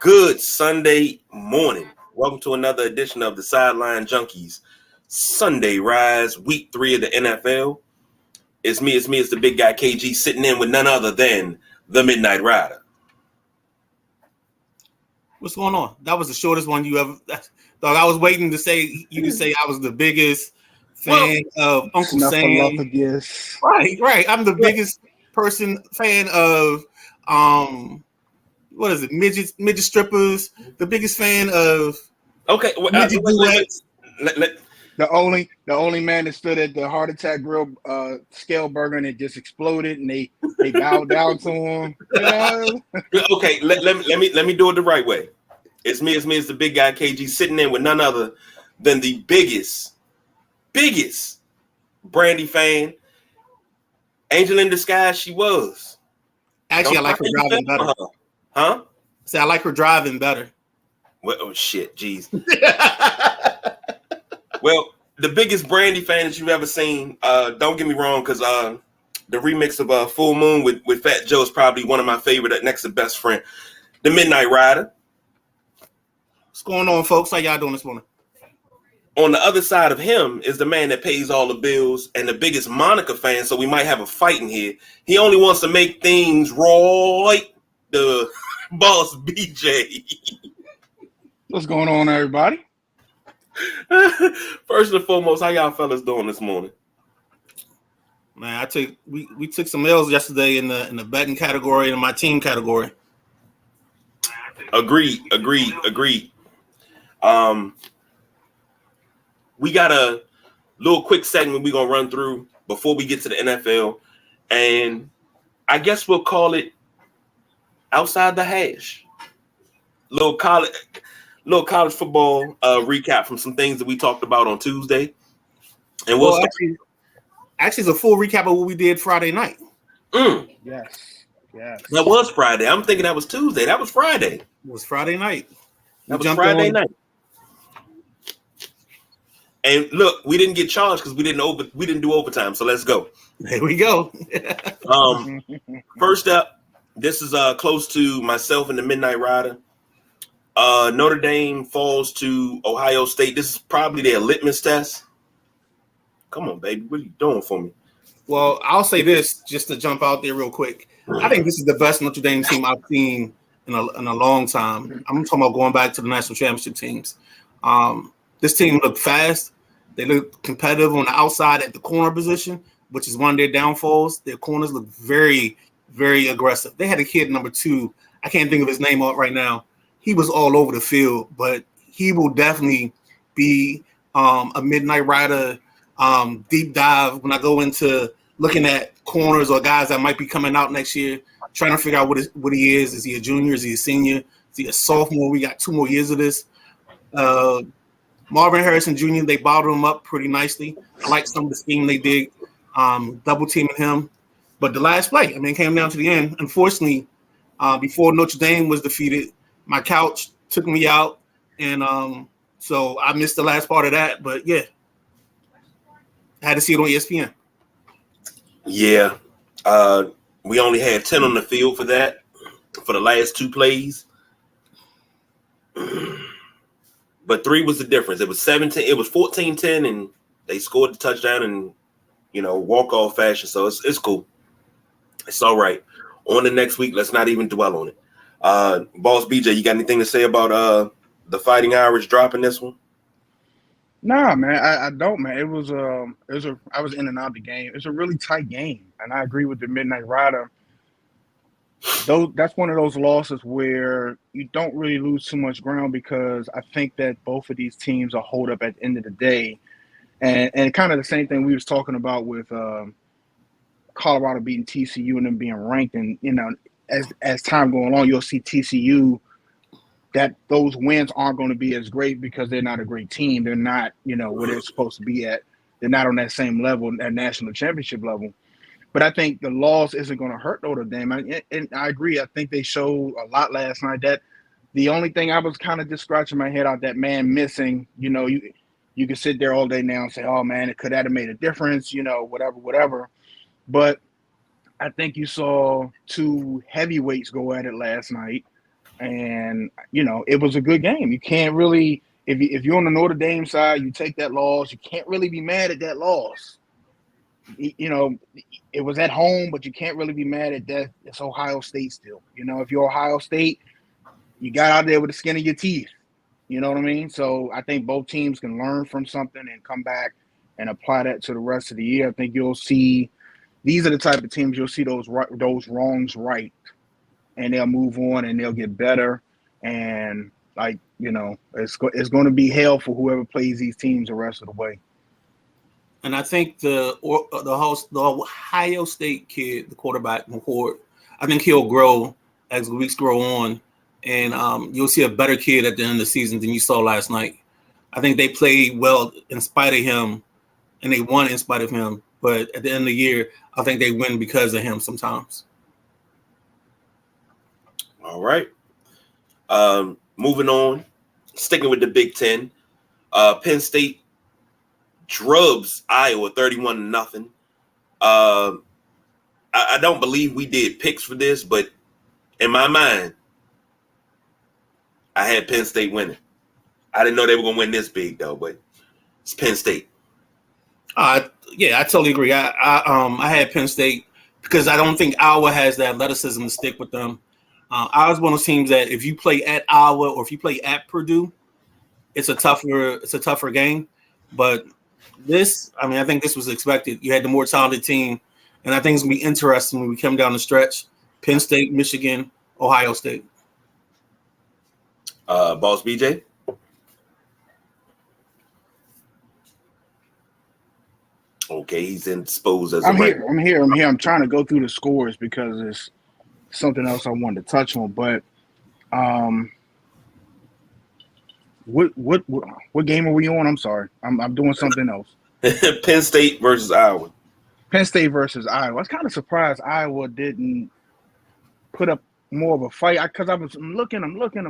Good Sunday morning. Welcome to another edition of the Sideline Junkies Sunday Rise, Week 3 of the NFL. It's me, it's the big guy KG, sitting in with none other than the Midnight Rider. What's going on? That was the shortest one you ever. Dog, I was waiting to say you to say I was the biggest fan of Uncle Sam. Right. I'm the biggest fan of what is it? Midget strippers. The biggest fan of midget duets. The only man that stood at the Heart Attack Grill scale burger and it just exploded and they bowed down to him. You know? Okay, let me do it the right way. It's me, it's the big guy KG, sitting in with none other than the biggest Brandy fan. Angel in disguise, she was. Actually, I like her driving better. Huh? See, I like her driving better. Well, oh shit, jeez. Well, the biggest Brandy fan that you've ever seen. Don't get me wrong, because the remix of Full Moon with Fat Joe is probably one of my favorite, next to Best Friend. The Midnight Rider. What's going on, folks? How y'all doing this morning? On the other side of him is the man that pays all the bills and the biggest Monica fan, so we might have a fight in here. He only wants to make things right. The boss BJ. What's going on, everybody? First and foremost, how y'all fellas doing this morning? Man, we took some L's yesterday in the betting category and my team category. Agreed. We got a little quick segment we're gonna run through before we get to the NFL, and I guess we'll call it Outside the Hash. Little college football recap from some things that we talked about on Tuesday, and actually it's a full recap of what we did Friday night. Yes, that was Friday. I'm thinking that was Tuesday. That was Friday. It was Friday night. That was Friday night. And look, we didn't get charged because we didn't do overtime. So let's go. There we go. First up, this is close to myself and the Midnight Rider. Notre Dame falls to Ohio State. This is probably their litmus test. Come on, baby. What are you doing for me? Well, I'll say this just to jump out there real quick. I think this is the best Notre Dame team I've seen in a long time. I'm talking about going back to the national championship teams. This team looked fast. They look competitive on the outside at the corner position, which is one of their downfalls. Their corners look very, very aggressive. They had a kid, number 2. I can't think of his name right now. He was all over the field, but he will definitely be a Midnight Rider deep dive when I go into looking at corners or guys that might be coming out next year, trying to figure out what he is. Is he a junior? Is he a senior? Is he a sophomore? We got 2 more years of this. Marvin Harrison Jr., they bottled him up pretty nicely. I like some of the scheme they did, double teaming him. But the last play, it came down to the end. Unfortunately, before Notre Dame was defeated, my couch took me out, and so I missed the last part of that. But yeah, I had to see it on ESPN. Yeah, we only had 10 on the field for that, for the last 2 plays. But 3 was the difference. It was 17. It was 14-10, and they scored the touchdown in, walk-off fashion. So it's cool. It's all right. On the next week, let's not even dwell on it. Boss BJ, you got anything to say about the Fighting Irish dropping this one? Nah, man, I don't, man. I was in and out of the game. It's a really tight game, and I agree with the Midnight Rider. That's one of those losses where you don't really lose too much ground because I think that both of these teams are hold up at the end of the day, and kind of the same thing we was talking about with Colorado beating TCU and them being ranked, and as time going on, you'll see TCU that those wins aren't going to be as great because they're not a great team. They're not where they're supposed to be at. They're not on that same level, that national championship level. But I think the loss isn't going to hurt Notre Dame. And I agree. I think they showed a lot last night. That the only thing I was kind of just scratching my head out, that man missing, you can sit there all day now and say, oh, man, it could have made a difference, whatever. But I think you saw 2 heavyweights go at it last night. And it was a good game. You can't really, if you're on the Notre Dame side, you take that loss. You can't really be mad at that loss. It was at home, but you can't really be mad at that. It's Ohio State still. If you're Ohio State, you got out there with the skin of your teeth. You know what I mean? So I think both teams can learn from something and come back and apply that to the rest of the year. I think you'll see these are the type of teams you'll see those wrongs right, and they'll move on and they'll get better. And it's going to be hell for whoever plays these teams the rest of the way. And I think the Ohio State kid, the quarterback, McCord, I think he'll grow as the weeks grow on, and you'll see a better kid at the end of the season than you saw last night. I think they played well in spite of him, and they won in spite of him. But at the end of the year, I think they win because of him sometimes. All right. Moving on, sticking with the Big Ten, Penn State drubs Iowa 31-0. I don't believe we did picks for this, but in my mind, I had Penn State winning. I didn't know they were going to win this big, though, but it's Penn State. Yeah, I totally agree. I had Penn State because I don't think Iowa has the athleticism to stick with them. Iowa's one of those teams that if you play at Iowa or if you play at Purdue, it's a tougher game. But I think this was expected. You had the more talented team, and I think it's going to be interesting when we come down the stretch. Penn State, Michigan, Ohio State. Boss BJ? Okay, he's indisposed as I'm here. I'm trying to go through the scores because it's something else I wanted to touch on. But what game are we on? I'm sorry. I'm doing something else. Penn State versus Iowa. Penn State versus Iowa. I was kind of surprised Iowa didn't put up more of a fight because I'm looking, and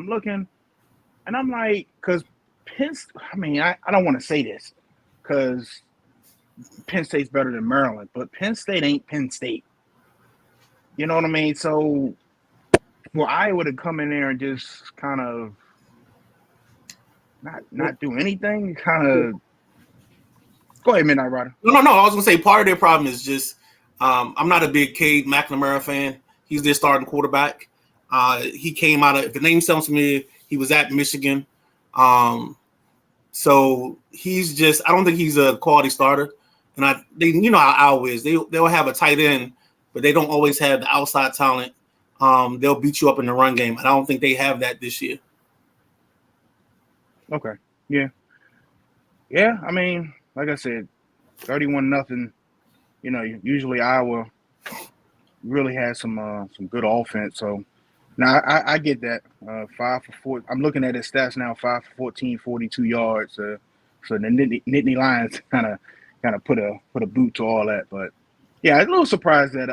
I'm like, because I don't want to say this because Penn State's better than Maryland, but Penn State ain't Penn State. You know what I mean? So for Iowa to come in there and just kind of not do anything, kind of go ahead, Midnight Rider. No. I was gonna say part of their problem is just I'm not a big Cade McNamara fan. He's their starting quarterback. He came out of, if the name sounds familiar, he was at Michigan. So he's just, I don't think he's a quality starter. And how Iowa is. They'll have a tight end, but they don't always have the outside talent. They'll beat you up in the run game. And I don't think they have that this year. Okay. Yeah. Yeah. I mean, like I said, 31-0. Usually Iowa really has some good offense. So now I get that. 5 for 4. I'm looking at his stats now. 5 for 14, 42 yards. So the Nittany Lions kind of put a boot to all that. But yeah, I'm a little surprised that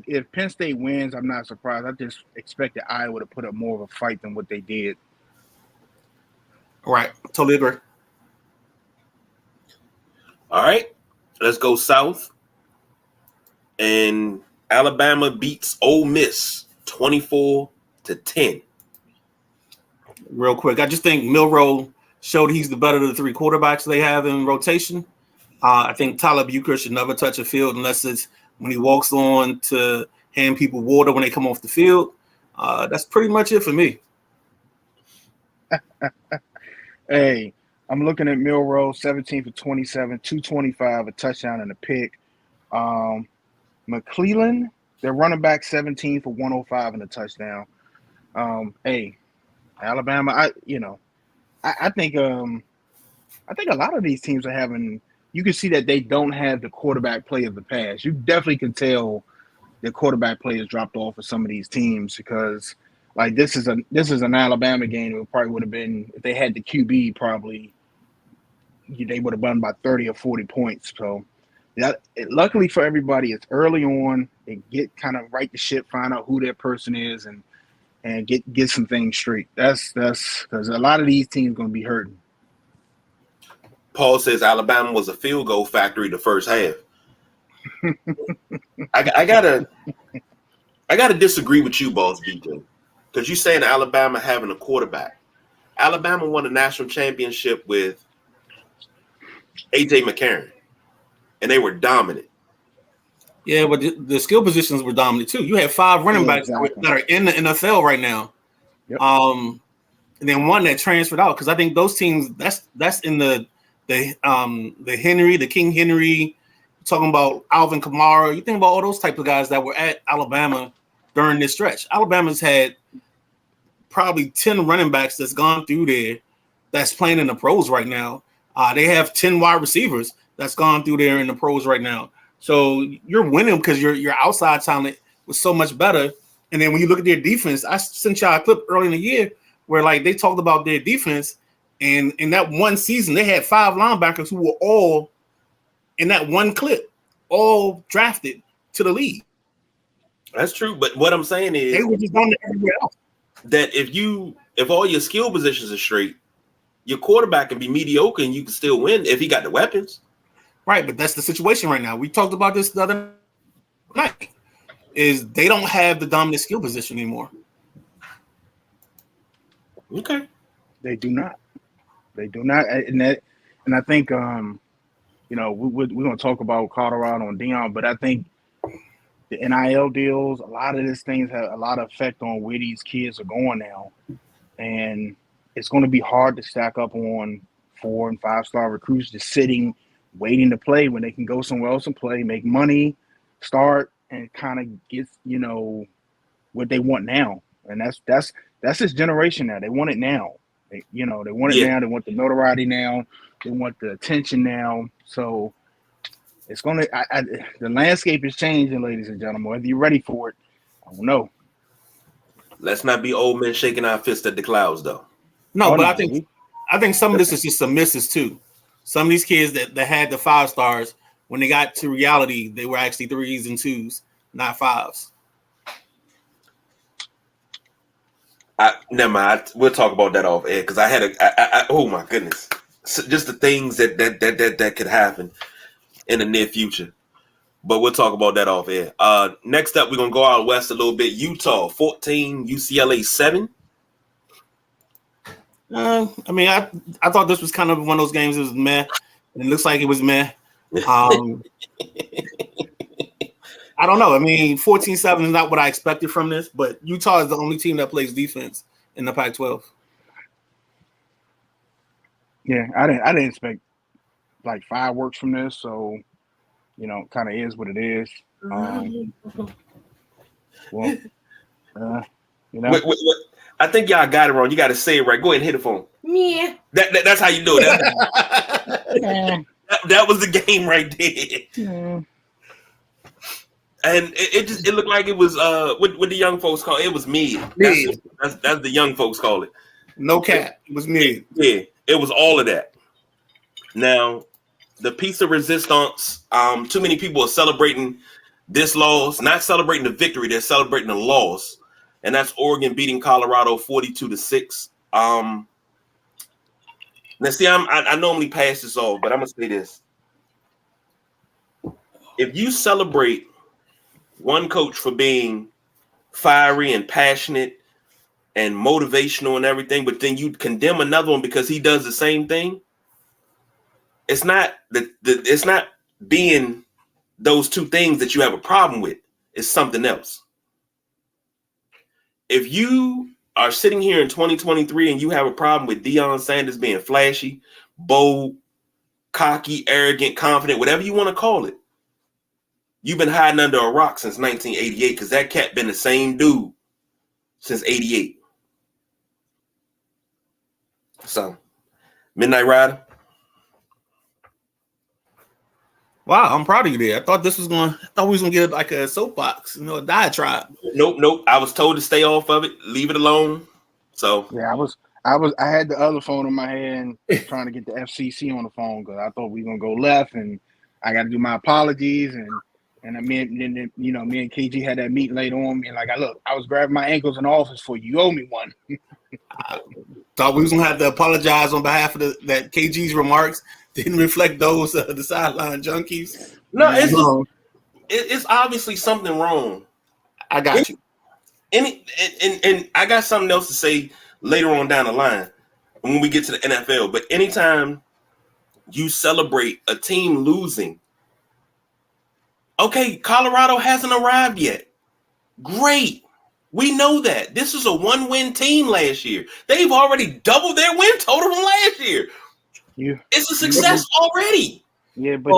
if Penn State wins, I'm not surprised. I just expected Iowa to put up more of a fight than what they did. Right. Totally agree. All right. Let's go south. And Alabama beats Ole Miss 24-10. Real quick, I just think Milroe showed he's the better of the three quarterbacks they have in rotation. I think Tyler Buchner should never touch a field unless it's when he walks on to hand people water when they come off the field. That's pretty much it for me. Hey, I'm looking at Milroe, 17 for 27, 225, a touchdown and a pick. McClellan, their running back, 17 for 105 and a touchdown. Hey, Alabama, I think a lot of these teams are having. You can see that they don't have the quarterback play of the past. You definitely can tell the quarterback play has dropped off of some of these teams because, like, this is an Alabama game. It probably would have been if they had the QB. Probably they would have won by 30 or 40 points. So, luckily for everybody, it's early on. They get kind of right the ship, find out who their person is, and get some things straight. That's because a lot of these teams going to be hurting. Paul says Alabama was a field goal factory the first half. I gotta disagree with you, Boss BJ, because you're saying Alabama having a quarterback. Alabama won a national championship with A.J. McCarron, and they were dominant. Yeah, but the skill positions were dominant too. You had 5 running backs that are in the NFL right now. Yep. And then one that transferred out because I think those teams that's in the Henry, the King Henry. Talking about Alvin Kamara, you think about all those type of guys that were at Alabama during this stretch. Alabama's had probably 10 running backs that's gone through there that's playing in the pros right now. They have 10 wide receivers that's gone through there in the pros right now. So you're winning because your outside talent was so much better. And then when you look at their defense, I sent y'all a clip early in the year where like they talked about their defense, and in that one season they had 5 linebackers who were all in that one clip, all drafted to the league. That's true, but what I'm saying is they were just on there everywhere else. That if all your skill positions are straight, your quarterback can be mediocre and you can still win if he got the weapons. Right, but that's the situation right now. We talked about this the other night. Is they don't have the dominant skill position anymore. Okay, they do not. They do not, and I think we're going to talk about Colorado and Deion, but I think the NIL deals, a lot of these things have a lot of effect on where these kids are going now. And it's going to be hard to stack up on 4- and 5-star recruits just sitting, waiting to play when they can go somewhere else and play, make money, start, and kind of get, what they want now. And that's this generation now. They want it now. They want it now. They want the notoriety now. They want the attention now. So it's going to the landscape is changing, ladies and gentlemen. Whether you're ready for it, I don't know. Let's not be old men shaking our fists at the clouds, though. No, but I think some of this is just some misses too. Some of these kids that had the 5 stars, when they got to reality, they were actually 3s and 2s, not 5s. Never mind. We'll talk about that off air because I had oh my goodness, just the things that could happen in the near future. But we'll talk about that off air. Next up, we're gonna go out west a little bit. Utah 14, UCLA 7. I mean, I thought this was kind of one of those games that was meh, and it looks like it was meh. I don't know. I mean, 14-7 is not what I expected from this, but Utah is the only team that plays defense in the Pac-12. Yeah, I didn't expect like fireworks from this, so kind of is what it is. I think y'all got it wrong. You got to say it right. Go ahead and hit it for him. Yeah. That's how you do it. That was the game right there. And it looked like it was what the young folks call it was mid. That's the young folks call it. No cap. It was mid. Yeah, it was all of that. Now, the piece of resistance, too many people are celebrating this loss, not celebrating the victory, they're celebrating the loss. And that's Oregon beating Colorado 42-6. Now see, I normally pass this off, but I'm gonna say this. If you celebrate one coach for being fiery and passionate and motivational and everything, but then you condemn another one because he does the same thing, it's not it's not being those two things that you have a problem with. It's something else. If you are sitting here in 2023 and you have a problem with Deion Sanders being flashy, bold, cocky, arrogant, confident, whatever you want to call it, you've been hiding under a rock since 1988 because that cat been the same dude since 88. So, Midnight Rider. Wow, I'm proud of you there. I thought we was gonna get like a soapbox, a diatribe. Nope. I was told to stay off of it, leave it alone. So yeah, I had the other phone in my hand trying to get the FCC on the phone because I thought we were gonna go left, and I got to do my apologies, and me and KG had that meeting later on, and I was grabbing my ankles in the office for you. You owe me one. I thought we was gonna have to apologize on behalf of that KG's remarks didn't reflect those the sideline junkies. No, it's obviously something wrong. I got you. And I got something else to say later on down the line when we get to the NFL. But anytime you celebrate a team losing, okay, Colorado hasn't arrived yet. Great. We know that. This is a one-win team last year. They've already doubled their win total from last year. It's a success already. Yeah, but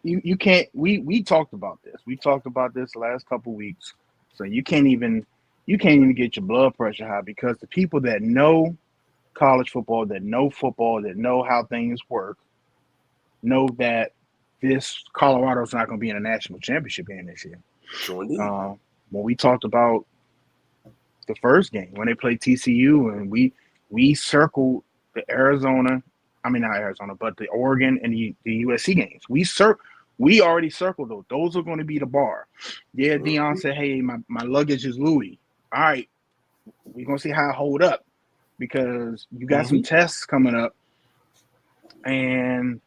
you can't. We talked about this. We talked about this the last couple of weeks. So you can't even get your blood pressure high because the people that know college football, that know how things work, know that this Colorado's not going to be in a national championship game this year. Sure. When we talked about the first game when they played TCU and we circled the not Arizona, but the Oregon and the USC games. We already circled those. Those are going to be the bar. Yeah, Deion said, hey, my luggage is Louis. All right, we're going to see how I hold up because you got some tests coming up. And,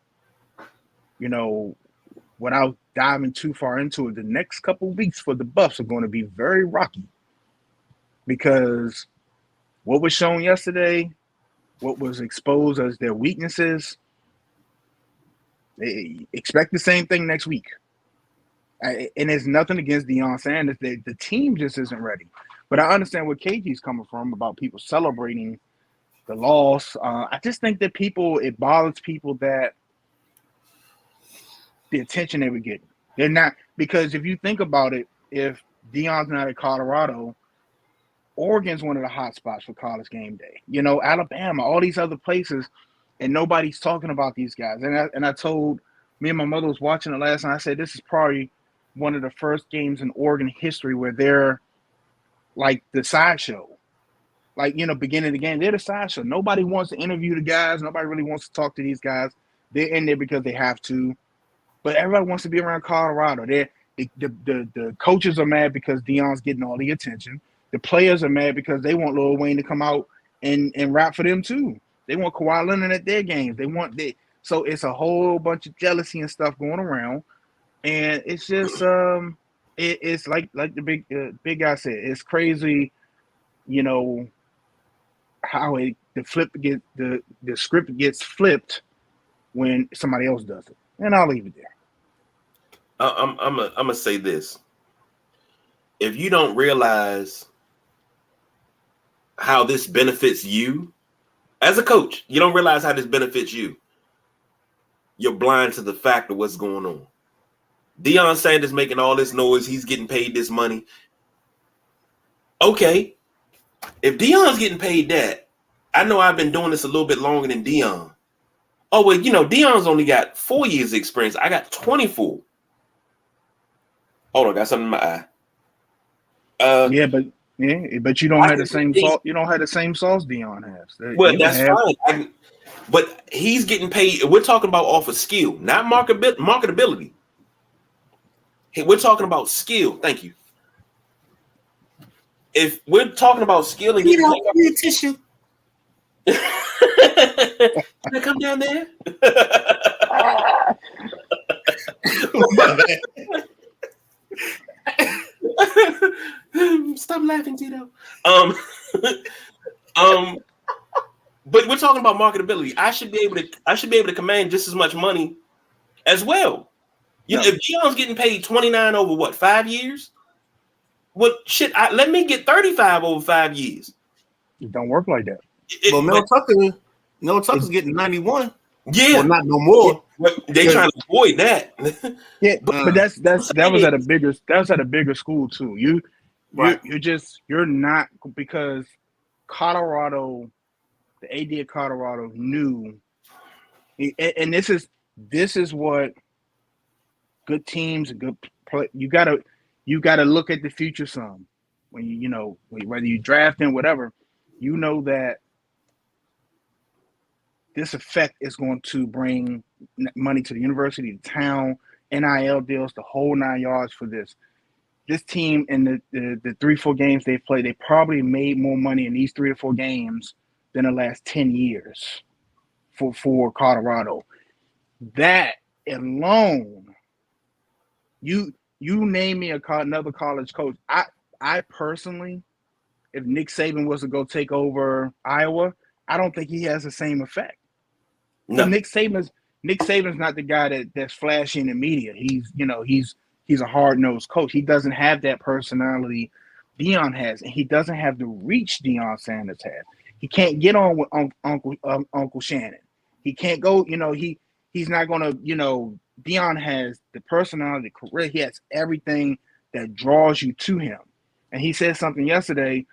without diving too far into it, the next couple of weeks for the Buffs are going to be very rocky because what was shown yesterday, what was exposed as their weaknesses, they expect the same thing next week. And it's nothing against Deion Sanders. The team just isn't ready. But I understand where KG's coming from about people celebrating the loss. I just think that it bothers people that the attention they were getting. They're not, because if you think about it, if Deion's not at Colorado, Oregon's one of the hot spots for college game day. Alabama, all these other places, and nobody's talking about these guys. And I told me and my mother was watching it last night. I said this is probably one of the first games in Oregon history where they're like the sideshow. Like, beginning of the game, they're the sideshow. Nobody wants to interview the guys. Nobody really wants to talk to these guys. They're in there because they have to. But everybody wants to be around Colorado. The coaches are mad because Deion's getting all the attention. The players are mad because they want Lil Wayne to come out and rap for them too. They want Kawhi Leonard at their games. So it's a whole bunch of jealousy and stuff going around, and it's just it's like the big guy said. It's crazy, how the script gets flipped when somebody else does it. And I'll leave it there. I'm gonna say this: if you don't realize how this benefits you as a coach, you don't realize how this benefits you. You're blind to the fact of what's going on. Deion Sanders making all this noise. He's getting paid this money. Okay, if Deion's getting paid that, I know I've been doing this a little bit longer than Deion. Oh, well, Deion's only got 4 years of experience. I got 24. Hold on, got something in my eye. But you don't have the same sauce. You don't have the same sauce Deion has. Well, that's fine. But he's getting paid. We're talking about off of skill, not marketability. We're talking about skill. Thank you. If we're talking about skill and getting paid, tissue. Can I come down there? Stop laughing, Tito. But we're talking about marketability. I should be able to command just as much money as well. If Deion's getting paid 29 over 5 years, let me get 35 over 5 years. It don't work like that. Well, Mel Tucker's getting 91. Yeah, well, not no more. They trying to avoid that. Yeah, but that was at a bigger school too. You're not, because Colorado, the AD of Colorado knew, and this is what good teams, good play. You gotta look at the future some when whether you draft in whatever, that this effect is going to bring money to the university, the town, NIL deals, the whole 9 yards for this. This team in the 3-4 games they've played, they probably made more money in these 3 or 4 games than the last 10 years for Colorado. That alone, you name me another college coach. I personally if Nick Saban was to go take over Iowa, I don't think he has the same effect. No. Nick Saban's not the guy that's flashy in the media. He's a hard-nosed coach. He doesn't have that personality Deion has, and he doesn't have the reach Deion Sanders has. He can't get on with Uncle Shannon. He can't go. He's not gonna. Deion has the personality, the career. He has everything that draws you to him. And he said something yesterday.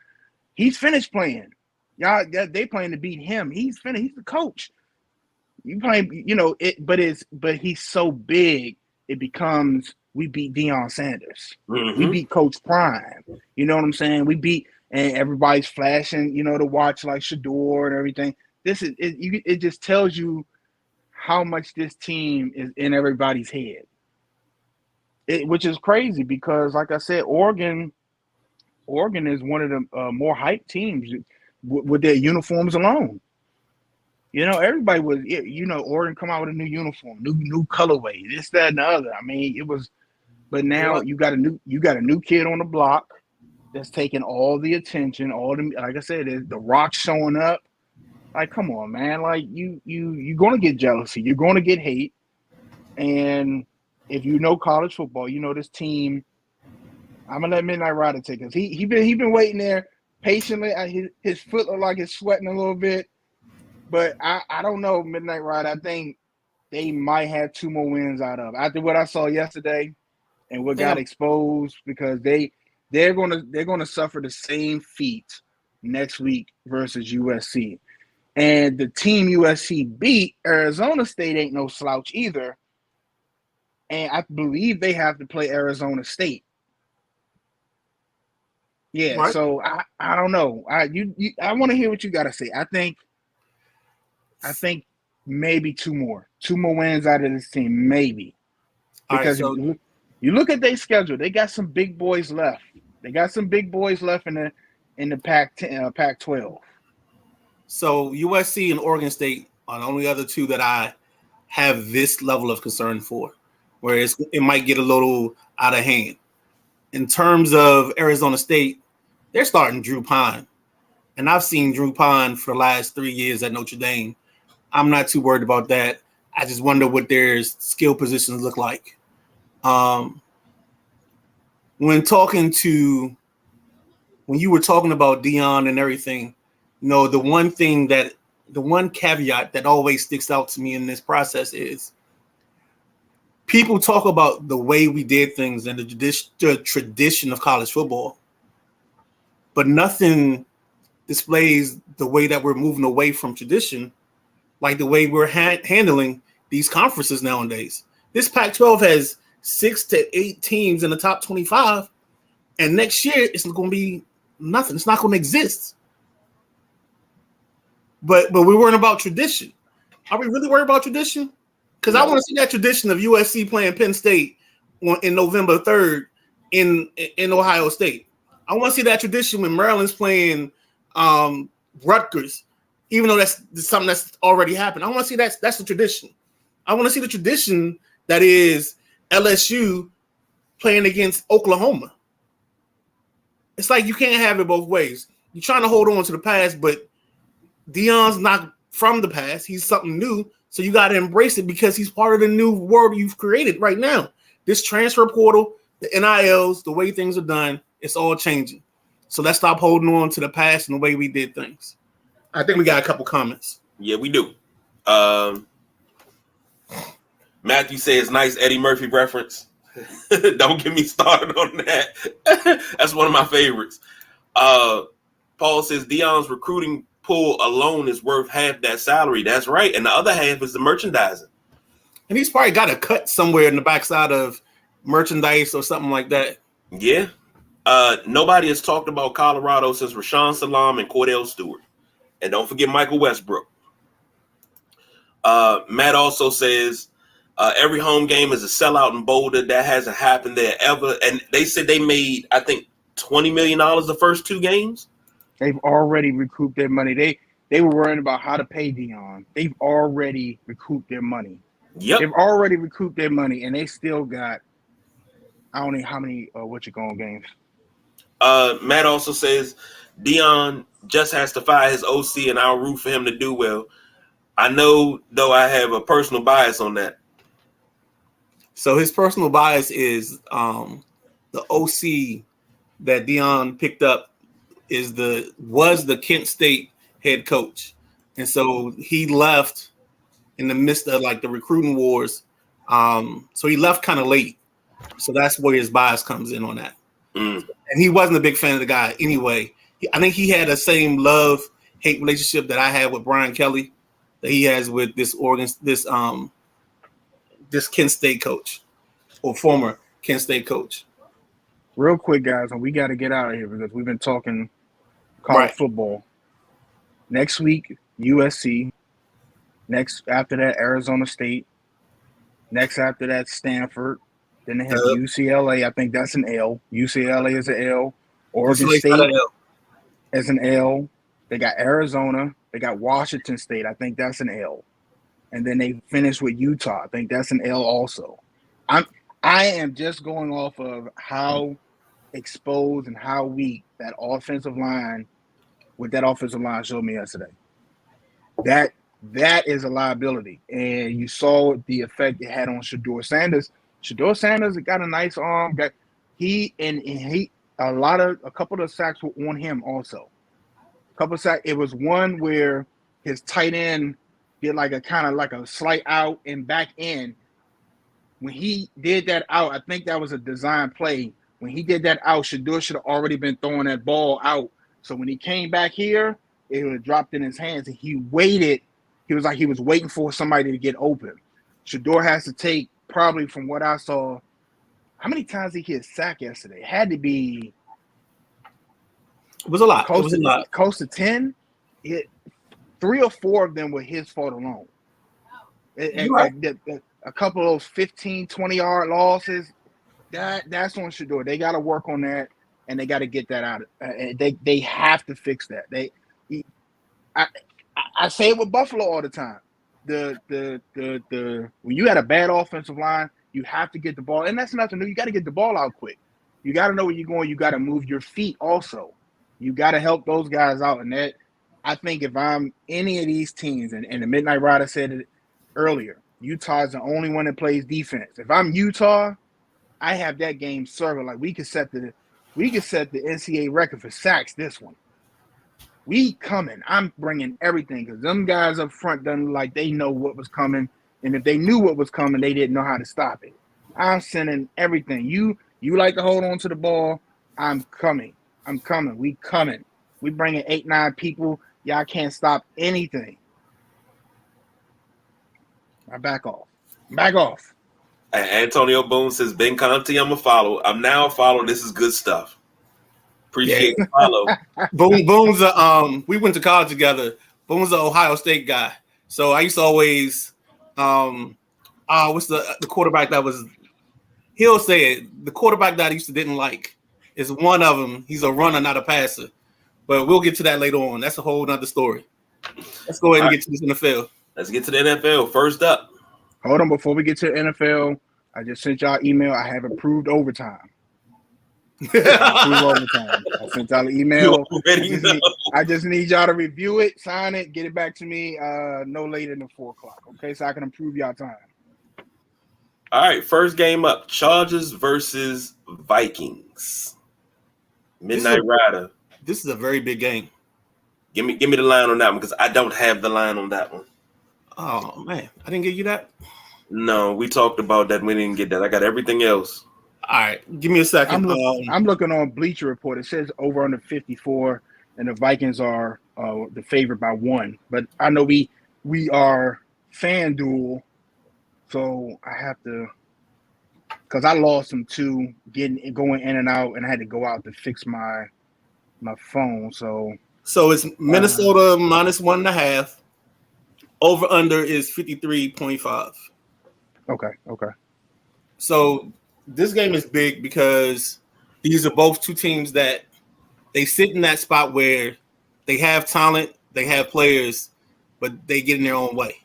He's finished playing. Y'all, they playing to beat him. He's finished. He's the coach. You playing, but he's so big, it becomes we beat Deion Sanders. Mm-hmm. We beat Coach Prime. You know what I'm saying? We beat, and everybody's flashing, to watch like Shador and everything. It just tells you how much this team is in everybody's head. Which is crazy because, like I said, Oregon is one of the more hyped teams with their uniforms alone. Everybody was, Oregon come out with a new uniform, new colorway, this, that, and the other. I mean, it was, but now you got a new kid on the block that's taking all the attention, like I said, the Rock showing up. Like, come on, man. Like, you're going to get jealousy. You're going to get hate. And if you know college football, this team, I'm going to let Midnight Rider take us. He been waiting there patiently. His foot look like it's sweating a little bit. But I don't know, Midnight Rider. I think they might have 2 more wins out of after what I saw yesterday and what got exposed, because they're gonna suffer the same feat next week versus USC. And the team USC beat, Arizona State, ain't no slouch either. And I believe they have to play Arizona State. Yeah, right. So I don't know. I want to hear what you got to say. I think maybe 2 more wins out of this team, maybe. Because you look at their schedule, they got some big boys left. They got some big boys left in the Pac-12. So USC and Oregon State are the only other 2 that I have this level of concern for, where it might get a little out of hand. In terms of Arizona State, they're starting Drew Pine. And I've seen Drew Pine for the last 3 years at Notre Dame. I'm not too worried about that. I just wonder what their skill positions look like. When you were talking about Deion and everything, the one caveat that always sticks out to me in this process is people talk about the way we did things and the tradition of college football, but nothing displays the way that we're moving away from tradition, like the way we're handling these conferences nowadays. This Pac-12 has 6 to 8 teams in the top 25, and next year it's going to be nothing. It's not going to exist. But we're worrying about tradition. Are we really worried about tradition? Because I want to see that tradition of USC playing Penn State in November 3rd in Ohio State. I want to see that tradition when Maryland's playing Rutgers, even though that's something that's already happened. I want to see that's the tradition. I want to see the tradition that is LSU playing against Oklahoma. It's like you can't have it both ways. You're trying to hold on to the past, but Deion's not from the past. He's something new, so you got to embrace it because he's part of the new world you've created right now. This transfer portal, the NILs, the way things are done, it's all changing. So let's stop holding on to the past and the way we did things. I think we got a couple comments. Yeah, we do. Matthew says, nice Eddie Murphy reference. Don't get me started on that. That's one of my favorites. Paul says, Deion's recruiting pool alone is worth half that salary. That's right. And the other half is the merchandising. And he's probably got a cut somewhere in the backside of merchandise or something like that. Yeah. Nobody has talked about Colorado since Rashawn Salam and Cordell Stewart. And don't forget Michael Westbrook. Matt also says every home game is a sellout in Boulder. That hasn't happened there ever. And they said they made, I think, $20 million the first 2 games. They've already recouped their money. They were worrying about how to pay Deion. They've already recouped their money. Yep. They've already recouped their money, and they still got, I don't know how many games. Matt also says Dion just has to fire his OC, and I'll root for him to do well. I know, though, I have a personal bias on that. So his personal bias is the OC that Dion picked up was the Kent State head coach, and so he left in the midst of like the recruiting wars. So he left kind of late. So that's where his bias comes in on that. And he wasn't a big fan of the guy anyway. I think he had the same love-hate relationship that I had with Brian Kelly that he has with this Kent State coach or former Kent State coach. Real quick, guys, and we got to get out of here because we've been talking college football. Next week, USC. Next after that, Arizona State. Next after that, Stanford. Then they have UCLA. I think that's an L. UCLA is an L. Oregon State is an L. They got Arizona. They got Washington State. I think that's an L. And then they finish with Utah. I think that's an L also. I am just going off of how exposed and how weak that offensive line showed me yesterday. That is a liability. And you saw the effect it had on Shedeur Sanders. Shedeur Sanders got a nice arm. A couple of sacks were on him also. A couple of sacks. It was one where his tight end did like a kind of like a slight out and back in. When he did that out, I think that was a design play. When he did that out, Shedeur should have already been throwing that ball out. So when he came back here, it would have dropped in his hands. And he waited. He was like he was waiting for somebody to get open. Shedeur has to take, probably from what I saw, how many times did he hit sack yesterday? It had to be. It was a lot. Close to 10. 3 or 4 of them were his fault alone. A couple of those 15, 20-yard losses, that's on Shedeur. They got to work on that, and they got to get that out. They have to fix that. I say it with Buffalo all the time. When you had a bad offensive line, you have to get the ball, and that's nothing new. You got to get the ball out quick. You got to know where you're going. You got to move your feet also. You got to help those guys out, and that I think if I'm any of these teams, and the Midnight Rider said it earlier, Utah is the only one that plays defense. If I'm Utah, I have that game circled. Like we could set the NCAA record for sacks this one. We coming. I'm bringing everything because them guys up front done like they know what was coming, and if they knew what was coming, they didn't know how to stop it. I'm sending everything. You like to hold on to the ball. I'm coming. We coming. We bringing 8-9 people. Y'all can't stop anything. I back off. Antonio Boone says, Ben Conti, I'm a follow. I'm now a follow. This is good stuff. Appreciate the follow. Boone's we went to college together. Boone's an Ohio State guy. So I used to always what's the quarterback that was he'll say it. The quarterback that I didn't like is one of them. He's a runner, not a passer. But we'll get to that later on. That's a whole nother story. Let's go ahead and get to this NFL. Let's get to the NFL. First up. Hold on, before we get to the NFL, I just sent y'all email. I have approved overtime. I sent y'all an email. I just need y'all to review it, sign it, get it back to me no later than 4 o'clock. Okay, so I can approve y'all time. All right, first game up: Chargers versus Vikings. Midnight Rider. This is a very big game. Give me the line on that one because I don't have the line on that one. Oh man, I didn't give you that. No, we talked about that. We didn't get that. I got everything else. All right, give me a second. I'm looking on Bleacher Report. It says over under 54, and the Vikings are the favorite by 1. But I know we are FanDuel, so I have to because I lost them too, going in and out, and I had to go out to fix my phone. So it's Minnesota minus 1.5. Over under is 53.5. Okay. So this game is big because these are both two teams that they sit in that spot where they have talent, they have players, but they get in their own way.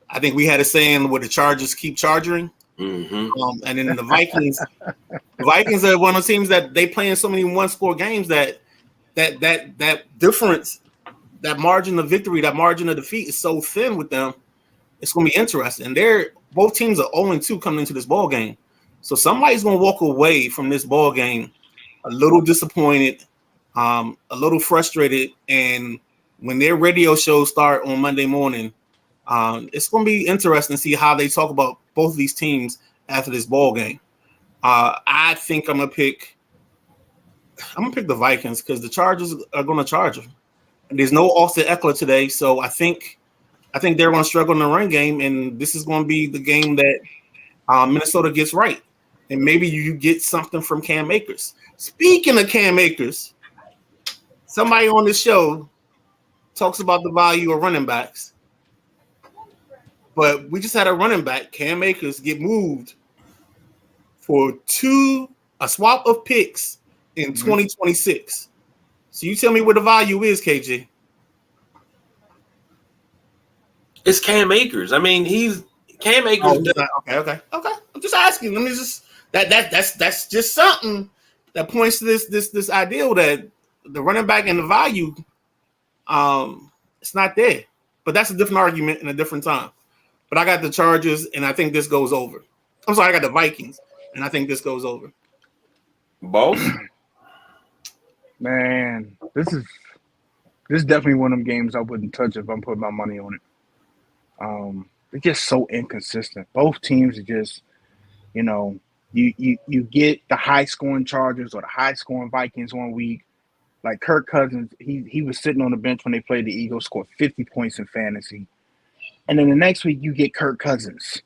I think we had a saying where the Chargers keep charging. And then the Vikings are one of the teams that they play in so many one-score games that difference, that margin of victory, that margin of defeat is so thin with them. It's going to be interesting. And both teams are 0-2 coming into this ball game. So somebody's going to walk away from this ball game a little disappointed, a little frustrated. And when their radio shows start on Monday morning, it's going to be interesting to see how they talk about both of these teams after this ball game. I think I'm gonna pick the Vikings because the Chargers are going to charge them. There's no Austin Eckler today, so I think they're going to struggle in the run game, and this is going to be the game that Minnesota gets right. And maybe you get something from Cam Akers. Speaking of Cam Akers, somebody on this show talks about the value of running backs. But we just had a running back, Cam Akers, get moved for a swap of picks in 2026. So you tell me what the value is, KJ. It's Cam Akers. I mean, Cam Akers. Okay. I'm just asking. Let me just that's just something that points to this ideal that the running back and the value, it's not there. But that's a different argument in a different time. But I got the Chargers, and I think this goes over. I'm sorry, I got the Vikings, and I think this goes over. Both? Man, this is definitely one of them games I wouldn't touch if I'm putting my money on it. They're just so inconsistent. Both teams are just, you get the high scoring Chargers or the high scoring Vikings one week. Like Kirk Cousins, he was sitting on the bench when they played the Eagles, scored 50 points in fantasy. And then the next week you get Kirk Cousins,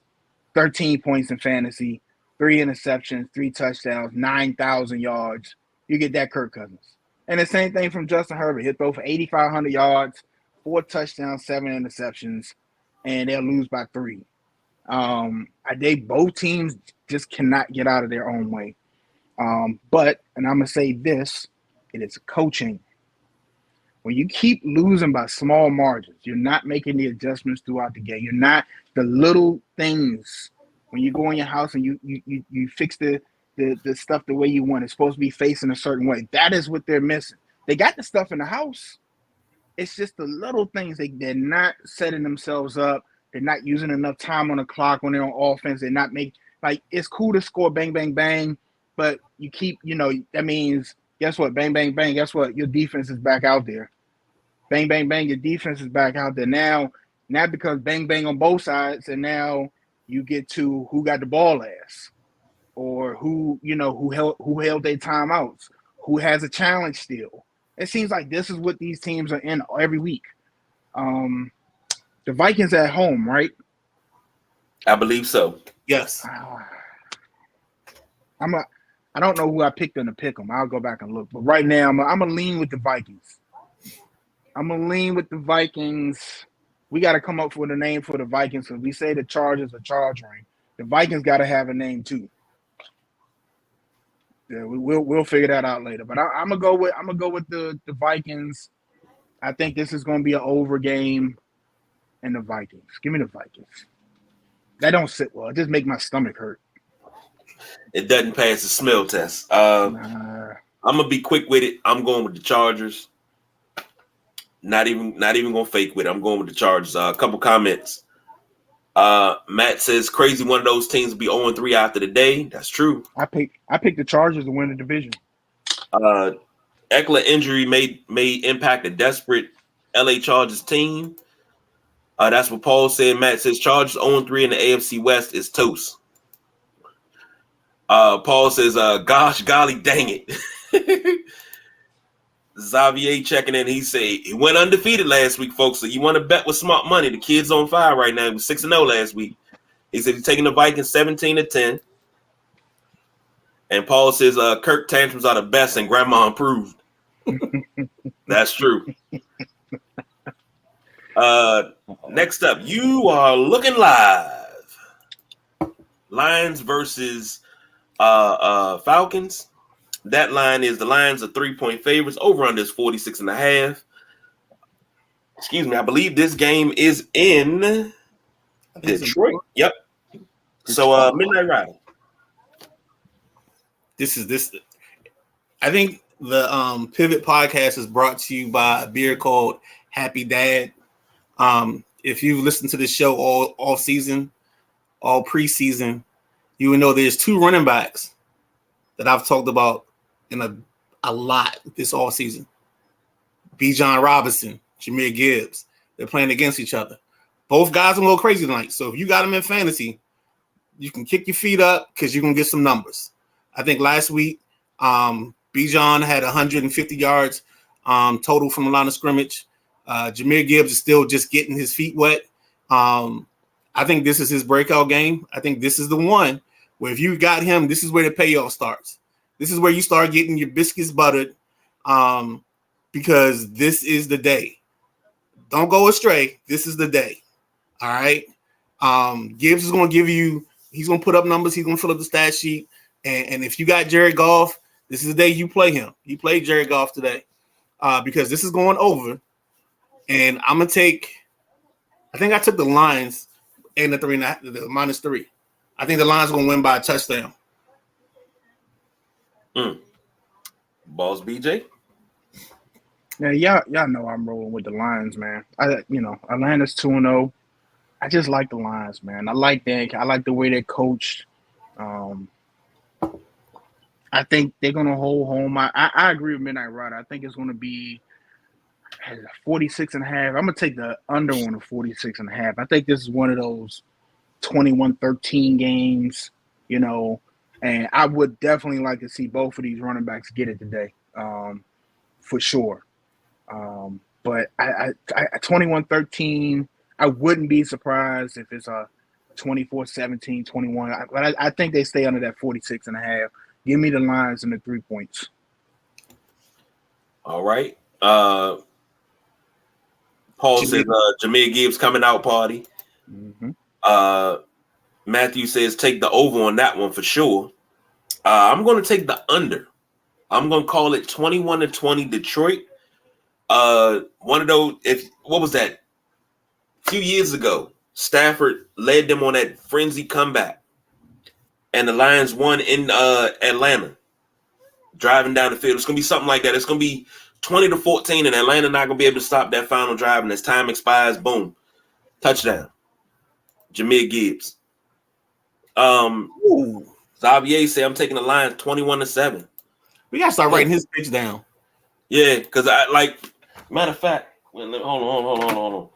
13 points in fantasy, 3 interceptions, 3 touchdowns, 9,000 yards. You get that Kirk Cousins. And the same thing from Justin Herbert. He'll throw for 8,500 yards, 4 touchdowns, 7 interceptions, and they'll lose by 3. Both teams just cannot get out of their own way. But I'm going to say this, it is coaching. When you keep losing by small margins, you're not making the adjustments throughout the game. You're not the little things. When you go in your house and you fix the stuff the way you want, it's supposed to be facing a certain way. That is what they're missing. They got the stuff in the house. It's just the little things. They're not setting themselves up. They're not using enough time on the clock when they're on offense. They're not it's cool to score bang, bang, bang, but you keep, that means, guess what? Bang, bang, bang. Guess what? Your defense is back out there. Bang, bang, bang. Your defense is back out there now because bang, bang on both sides. And now you get to who got the ball last, or who held their timeouts, who has a challenge still. It seems like this is what these teams are in every week. The Vikings at home, right? I believe so. Yes. I don't know who I picked in to pick them. I'll go back and look. But right now, I'm going to lean with the Vikings. We got to come up with a name for the Vikings because we say the Chargers are charging. The Vikings got to have a name too. Yeah, we'll figure that out later. But I'm gonna go with the Vikings. I think this is gonna be an over game, and the Vikings. Give me the Vikings. That don't sit well. It just make my stomach hurt. It doesn't pass the smell test. I'm gonna be quick with it. I'm going with the Chargers. Not even gonna fake with it. I'm going with the Chargers. A couple comments. Matt says crazy one of those teams will be 0-3 after the day. That's true. I picked the Chargers to win the division. Eckler injury may impact a desperate LA Chargers team. That's what Paul said. Matt says Chargers 0-3 in the AFC West is toast. Paul says, gosh, golly, dang it. Xavier checking in. He said he went undefeated last week, folks. So you want to bet with smart money. The kid's on fire right now. He was 6-0 last week. He said he's taking the Vikings 17-10. And Paul says Kirk tantrums are the best and grandma improved. That's true. Next up, you are looking live. Lions versus Falcons. That line is the Lions are 3-point favorites. Over under is 46.5. Excuse me. I believe this game is in Detroit. Yep. So Midnight Rider. This. I think the Pivot podcast is brought to you by a beer called Happy Dad. If you've listened to this show all season, all preseason, you will know there's two running backs that I've talked about in a lot this all season. Bijan Robinson, Jahmyr Gibbs. They're playing against each other. Both guys will go crazy tonight. So if you got them in fantasy, you can kick your feet up because you're going to get some numbers. I think last week, Bijan had 150 yards total from the line of scrimmage. Jahmyr Gibbs is still just getting his feet wet. I think this is his breakout game. I think this is the one where if you got him, this is where the payoff starts. This is where you start getting your biscuits buttered because this is the day. Don't go astray. This is the day. All right. Gibbs is going to give you, he's going to put up numbers. He's going to fill up the stat sheet. And if you got Jared Goff, this is the day you play him. You play Jared Goff today because this is going over. And I'm going to take, I think I took the Lions and the -3. I think the Lions are going to win by a touchdown. Balls BJ. Yeah, y'all know I'm rolling with the Lions, man. Atlanta's 2-0. I just like the Lions, man. I like that. I like the way they're coached. I think they're gonna hold home. I agree with Midnight Rider. I think it's gonna be 46.5. I'm gonna take the under on the 46.5. I think this is one of those 21-13 games, and I would definitely like to see both of these running backs get it today, for sure. But I 21-13, I wouldn't be surprised if it's a 24-17, 21. But I think they stay under that 46.5. Give me the Lions and the 3 points. All right. Paul says Jahmyr Gibbs coming out party. Mm-hmm. Matthew says take the over on that one for sure. I'm going to take the under. I'm going to call it 21-20 Detroit. One of those, what was that? A few years ago, Stafford led them on that frenzy comeback. And the Lions won in Atlanta, driving down the field. It's going to be something like that. It's going to be 20-14, and Atlanta not going to be able to stop that final drive. And as time expires, boom, touchdown. Jahmyr Gibbs. Xavier said, I'm taking the Lions 21-7. We got to start writing his pitch down. Yeah, because matter of fact, hold on.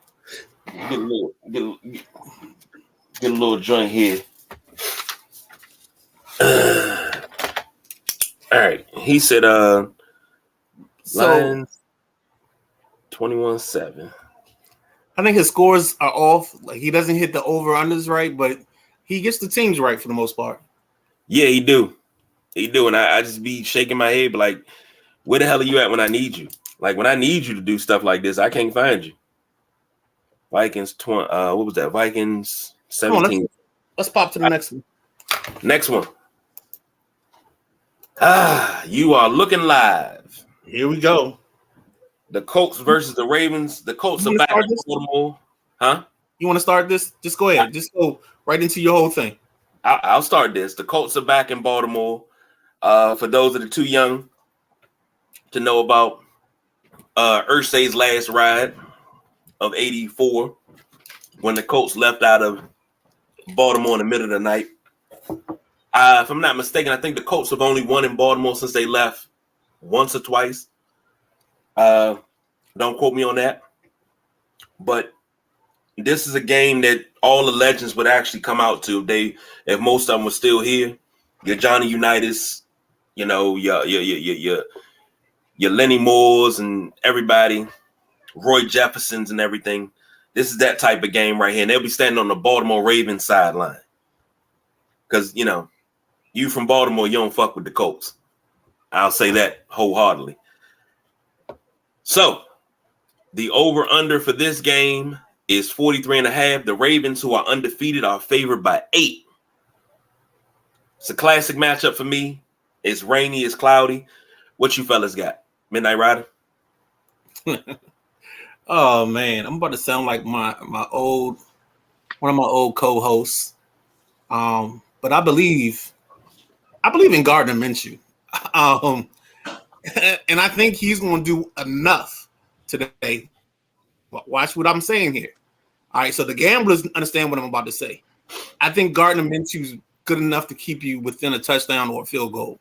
Get a little joint here. All right. He said Lions 21-7. I think his scores are off. Like he doesn't hit the over-unders right, but he gets the teams right for the most part. Yeah, he do. And I just be shaking my head, but like, where the hell are you at when I need you? Like when I need you to do stuff like this, I can't find you. Vikings what was that? Vikings 17. Let's pop to the next one. Next one. You are looking live. Here we go. The Colts versus the Ravens. The Colts are back in Baltimore. Huh? You want to start this? Just go ahead. Just go right into your whole thing. I'll start this. The Colts are back in Baltimore. For those that are too young to know about Irsay's last ride of 84 when the Colts left out of Baltimore in the middle of the night. If I'm not mistaken, I think the Colts have only won in Baltimore since they left once or twice. Don't quote me on that. But this is a game that all the legends would actually come out to if most of them were still here. Your Johnny Unitas, your Lenny Moores and everybody, Roy Jeffersons and everything. This is that type of game right here. And they'll be standing on the Baltimore Ravens sideline. Because, you from Baltimore, you don't fuck with the Colts. I'll say that wholeheartedly. So, the over-under for this game is 43.5. The Ravens, who are undefeated, are favored by 8. It's a classic matchup for me. It's rainy, it's cloudy. What you fellas got? Midnight Rider? Oh man, I'm about to sound like one of my old co-hosts. But I believe in Gardner Minshew. And I think he's going to do enough today. Watch what I'm saying here. All right, so the gamblers understand what I'm about to say. I think Gardner Minshew's good enough to keep you within a touchdown or a field goal.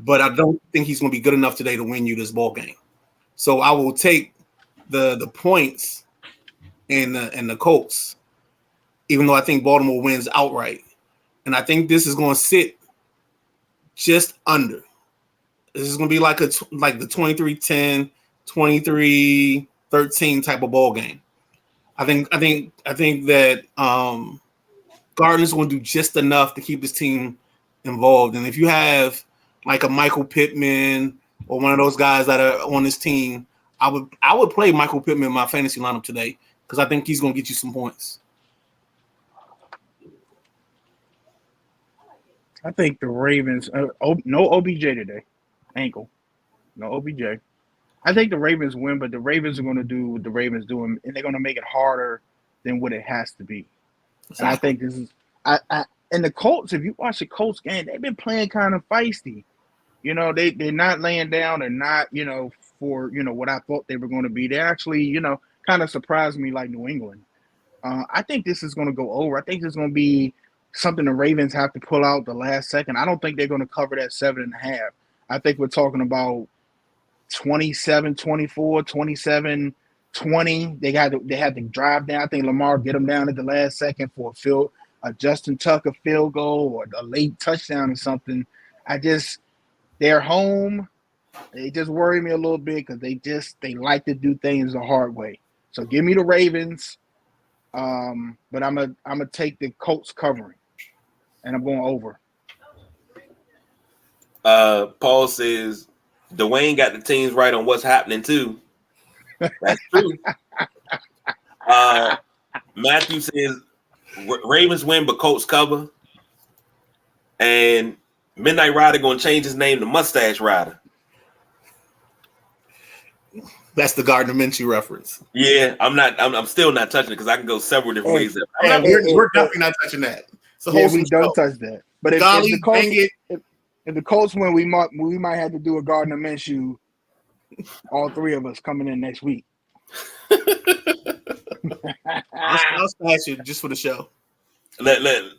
But I don't think he's going to be good enough today to win you this ball game. So I will take the points and the Colts, even though I think Baltimore wins outright. And I think this is going to sit just under. This is going to be like the 23-10, 23-13 type of ball game. I think that Gardner's going to do just enough to keep this team involved. And if you have like a Michael Pittman or one of those guys that are on this team, I would play Michael Pittman in my fantasy lineup today because I think he's going to get you some points. I think the Ravens no OBJ today. Ankle. No OBJ. I think the Ravens win, but the Ravens are going to do what the Ravens do, and they're going to make it harder than what it has to be. And I think this is and the Colts, if you watch the Colts game, they've been playing kind of feisty. You know, they're not laying down. They're not, for, what I thought they were going to be. They actually, kind of surprised me like New England. I think this is going to go over. I think this is going to be something the Ravens have to pull out the last second. I don't think they're going to cover that 7.5. I think we're talking about 27-24, 27-20. They had to drive down. I think Lamar get them down at the last second for a Justin Tucker field goal or a late touchdown or something. They're home. They just worry me a little bit because they like to do things the hard way. So give me the Ravens, but I'm gonna take the Colts covering, and I'm going over. Paul says Dwayne got the teams right on what's happening too. That's true. Matthew says Ravens win, but Colts cover. And Midnight Rider going to change his name to Mustache Rider. That's the Gardner Minshew reference. Yeah, I'm still not touching it because I can go several different ways. We're definitely not touching that. So we don't touch that. But if the Colts win, we might have to do a Gardner Minshew. All three of us coming in next week. I'll smash you just for the show.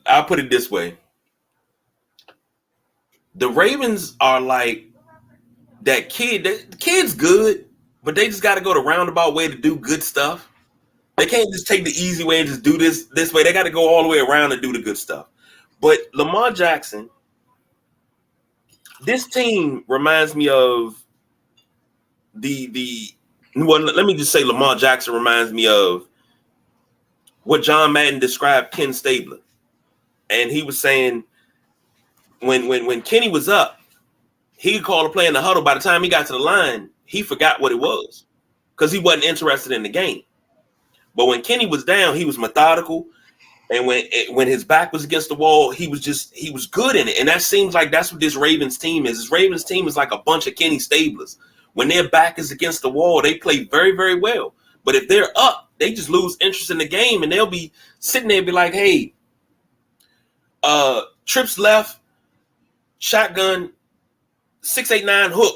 I'll put it this way. The Ravens are like that kid. The kid's good, but they just got to go the roundabout way to do good stuff. They can't just take the easy way and just do this way. They got to go all the way around and do the good stuff. But Lamar Jackson, this team reminds me of let me just say Lamar Jackson reminds me of what John Madden described Ken Stabler. And he was saying when Kenny was up, he could call a play in the huddle. By the time he got to the line, he forgot what it was because he wasn't interested in the game. But when Kenny was down, he was methodical. And when his back was against the wall, he was good in it. And that seems like that's what this Ravens team is. This Ravens team is like a bunch of Kenny Stablers. When their back is against the wall, they play very, very well. But if they're up, they just lose interest in the game, and they'll be sitting there and be like, hey, trips left, shotgun, 6-8-9 hook.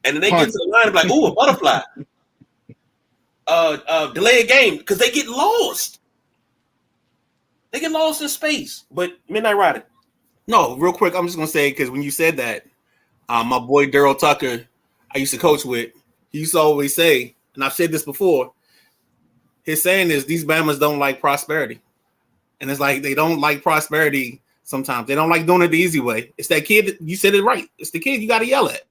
And then they get to the line and be like, ooh, a butterfly. Delay a game because they get lost. They get lost in space. But Midnight Rider. No, real quick, I'm just going to say, because when you said that, my boy Daryl Tucker, I used to coach with, he used to always say, and I've said this before, his saying is these Bammers don't like prosperity. And it's like they don't like prosperity sometimes. They don't like doing it the easy way. It's that kid, you said it right. It's the kid you got to yell at.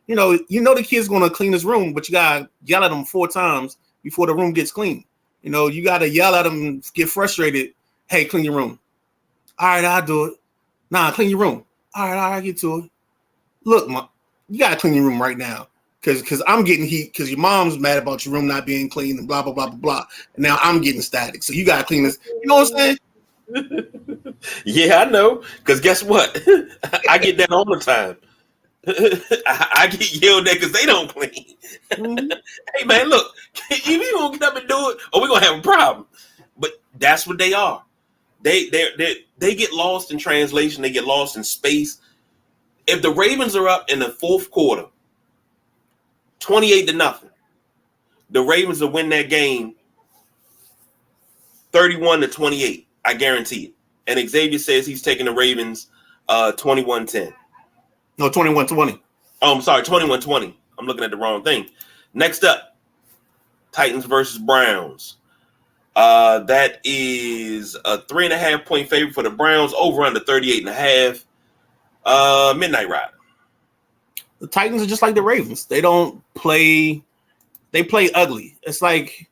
You know the kid's going to clean his room, but you got to yell at him 4 times before the room gets clean. You got to yell at him and get frustrated. Hey, clean your room. All right, I'll do it. Nah, clean your room. All right, I'll get to it. Look, you got to clean your room right now because I'm getting heat because your mom's mad about your room not being clean and blah, blah, blah, blah, blah. And now I'm getting static. So you got to clean this. You know what I'm saying? Yeah, I know. Because guess what? I get that all the time. I get yelled at because they don't clean. Mm-hmm. Hey, man, look, if you don't get up and do it, or we're going to have a problem. But that's what they are. They get lost in translation. They get lost in space. If the Ravens are up in the fourth quarter, 28-0, the Ravens will win that game 31-28. I guarantee it. And Xavier says he's taking the Ravens 21-10. No, 21-20. Oh, I'm sorry, 21-20. I'm looking at the wrong thing. Next up, Titans versus Browns. That is a 3.5-point favorite for the Browns, over under 38.5. Midnight Rider. The Titans are just like the Ravens. They don't play. They play ugly. It's like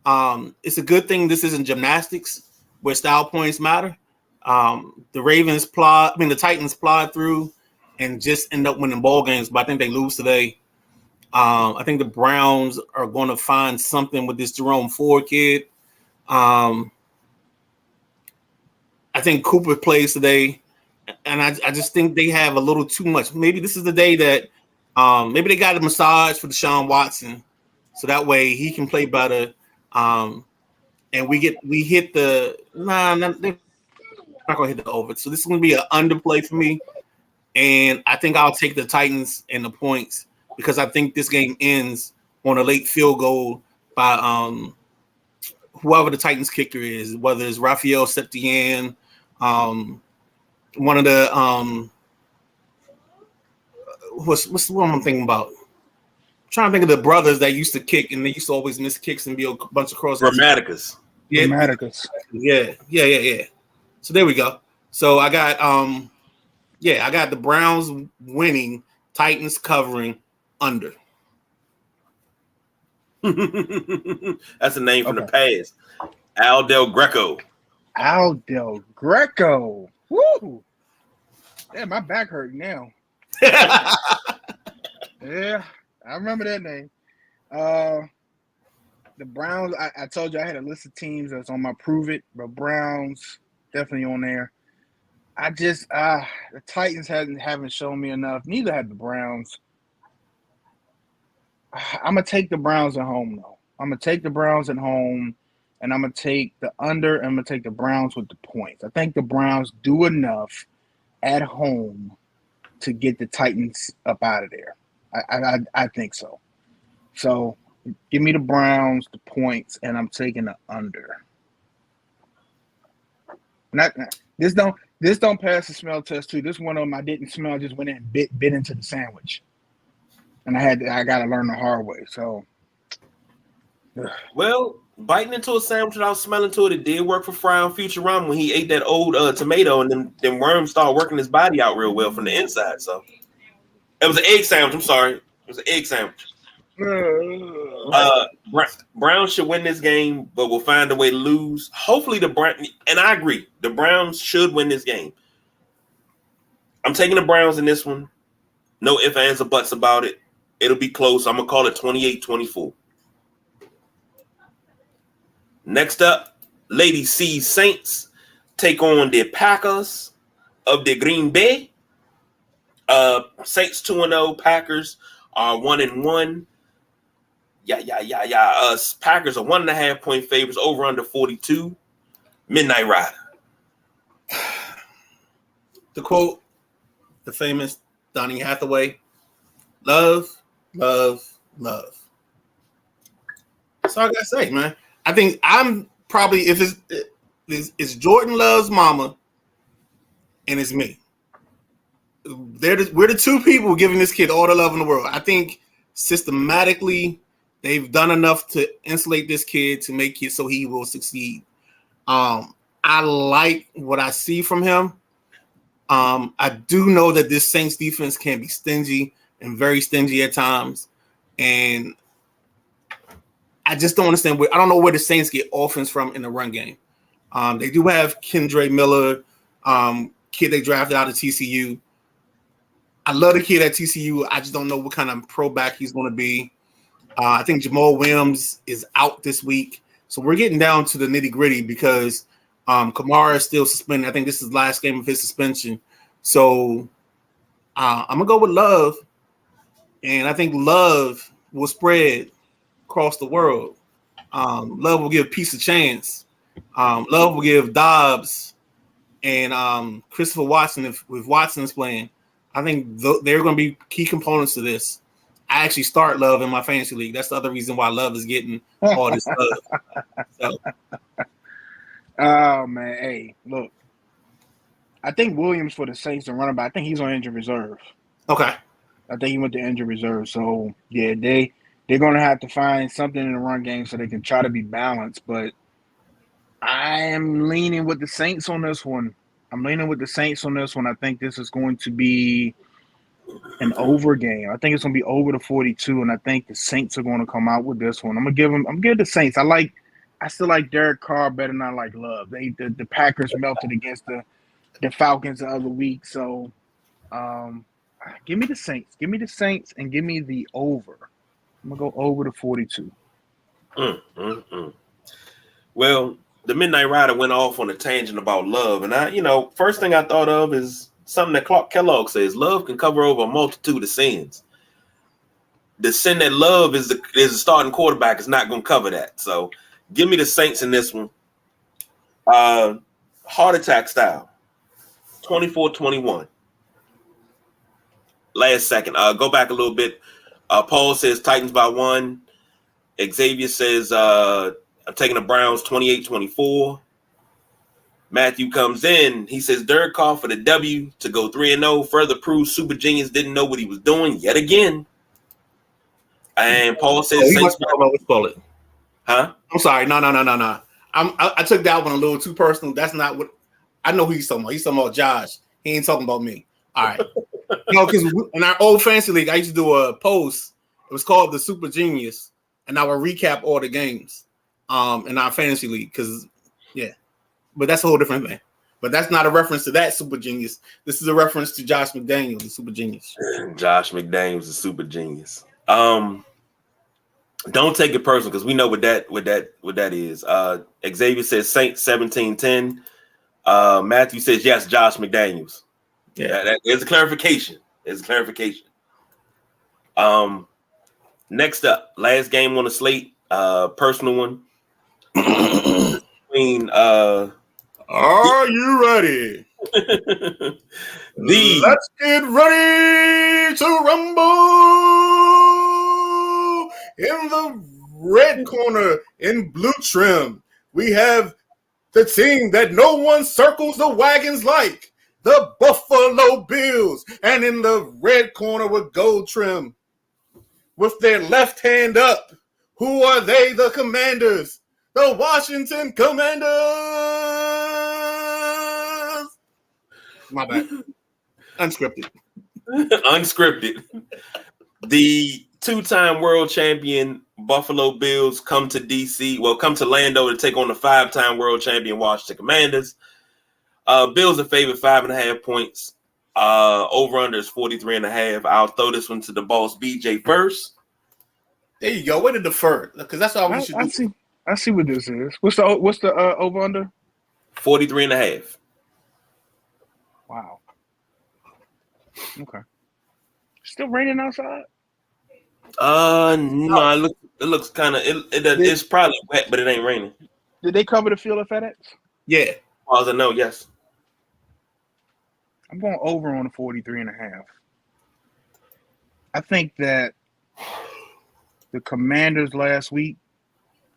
it's a good thing this isn't gymnastics where style points matter. The Titans plod through and just end up winning ball games, but I think they lose today. I think the Browns are going to find something with this Jerome Ford kid. I think Cooper plays today, and I just think they have a little too much. Maybe this is the day that maybe they got a massage for Deshaun Watson, so that way he can play better. And we hit the they're not gonna hit the over. So this is gonna be an underplay for me, and I think I'll take the Titans and the points because I think this game ends on a late field goal by whoever the Titans kicker is, whether it's Raphael Septien, one of the what's the one I'm thinking about? I'm trying to think of the brothers that used to kick and they used to always miss kicks and be a bunch of crosses. Grammaticus. Yeah. Grammaticus. Yeah. So there we go. So I got I got the Browns winning, Titans covering under. That's a name from the past. Al Del Greco. Al Del Greco. Woo! Damn, my back hurt now. Yeah, I remember that name. The Browns, I told you I had a list of teams that's on my prove it, but Browns definitely on there. I just the Titans haven't shown me enough. Neither have the Browns. I'm gonna take the Browns at home though. I'm gonna take the Browns at home, and I'm gonna take the under. And I'm gonna take the Browns with the points. I think the Browns do enough at home to get the Titans up out of there. I think so. So give me the Browns, the points, and I'm taking the under. This don't pass the smell test too. This one of them I didn't smell. I just went in and bit into the sandwich, and I got to learn the hard way. So, well, biting into a sandwich without smelling to it, it did work for Fry on Futurama when he ate that old tomato, and then worms started working his body out real well from the inside. So it was an egg sandwich. I'm sorry, it was an egg sandwich. Browns should win this game, but we'll find a way to lose. Hopefully the Browns, and I agree, the Browns should win this game. I'm taking the Browns in this one. No ifs, ands, or buts about it. It'll be close. I'm going to call it 28-24. Next up, Lady C Saints take on the Packers of the Green Bay. Saints 2-0, Packers are 1-1. Packers are 1.5-point favorites, over under 42. Midnight Rider. To quote the famous Donny Hathaway, love, love, love. That's all I gotta say, man. I think I'm probably, if it's Jordan loves mama and it's me. We're the two people giving this kid all the love in the world. I think systematically they've done enough to insulate this kid to make it so he will succeed. I like what I see from him. I do know that this Saints defense can be stingy and very stingy at times. And I just don't understand. I don't know where the Saints get offense from in the run game. They do have Kendre Miller, kid they drafted out of TCU. I love the kid at TCU. I just don't know what kind of pro back he's going to be. I think Jamal Williams is out this week. So we're getting down to the nitty-gritty because Kamara is still suspended. I think this is the last game of his suspension. So I'm going to go with Love. And I think Love will spread across the world. Love will give Peace a chance. Love will give Dobbs and Christopher Watson if Watson's playing. I think they're going to be key components to this. I actually start Love in my fantasy league. That's the other reason why Love is getting all this love. So. Oh man, hey, look. I think Williams for the Saints and running back. I think he's on injured reserve. Okay. I think he went to injured reserve. So yeah, they're gonna have to find something in the run game so they can try to be balanced. But I am leaning with the Saints on this one. I think this is going to be an over game. I think it's going to be over the 42, and I think the Saints are going to come out with this one. I'm gonna give the Saints. I still like Derek Carr better than I like Love. The Packers melted against the Falcons the other week, so give me the Saints. Give me the Saints and give me the over. I'm gonna go over the 42. Well, the Midnight Rider went off on a tangent about Love, and first thing I thought of is something that Clark Kellogg says: Love can cover over a multitude of sins. The sin that Love is the starting quarterback is not going to cover that. So, give me the Saints in this one. Heart attack style, 24-21. Last second. Go back a little bit. Paul says Titans by 1. Xavier says I'm taking the Browns 28-24. Matthew comes in. He says Derek Carr for the W to go 3-0. Further proves Super Genius didn't know what he was doing yet again. And Paul says Huh? I'm sorry. No. I took that one a little too personal. That's not what I know who he's talking about. He's talking about Josh. He ain't talking about me. All right. Because in our old fantasy league, I used to do a post. It was called the Super Genius, and I would recap all the games in our fantasy league. But that's a whole different thing. But that's not a reference to that Super Genius. This is a reference to Josh McDaniels, the Super Genius. Josh McDaniels, the Super Genius. Don't take it personal because we know what that is. Xavier says Saints 17-10. Matthew says yes, Josh McDaniels. Yeah, there's a clarification. Next up, last game on the slate, personal one. Between Are you ready? Let's get ready to rumble. In the red corner in blue trim, we have the team that no one circles the wagons like, the Buffalo Bills. And in the red corner with gold trim, with their left hand up, who are they? The Commanders. The Washington Commanders. My bad. Unscripted. The two-time world champion Buffalo Bills come to DC. Well, come to Lando to take on the 5-time world champion Washington Commanders. Bills are favored 5.5 points. Over under is 43.5. I'll throw this one to the boss BJ first. There you go. Way to defer, because that's all we should do. I see what this is. What's the over under? 43.5. Wow. Okay. Still raining outside? No. It looks kind of. It's probably wet, but it ain't raining. Did they cover the field at FedEx? Yeah. As far as I know, yes. I'm going over on the 43.5. I think that the Commanders last week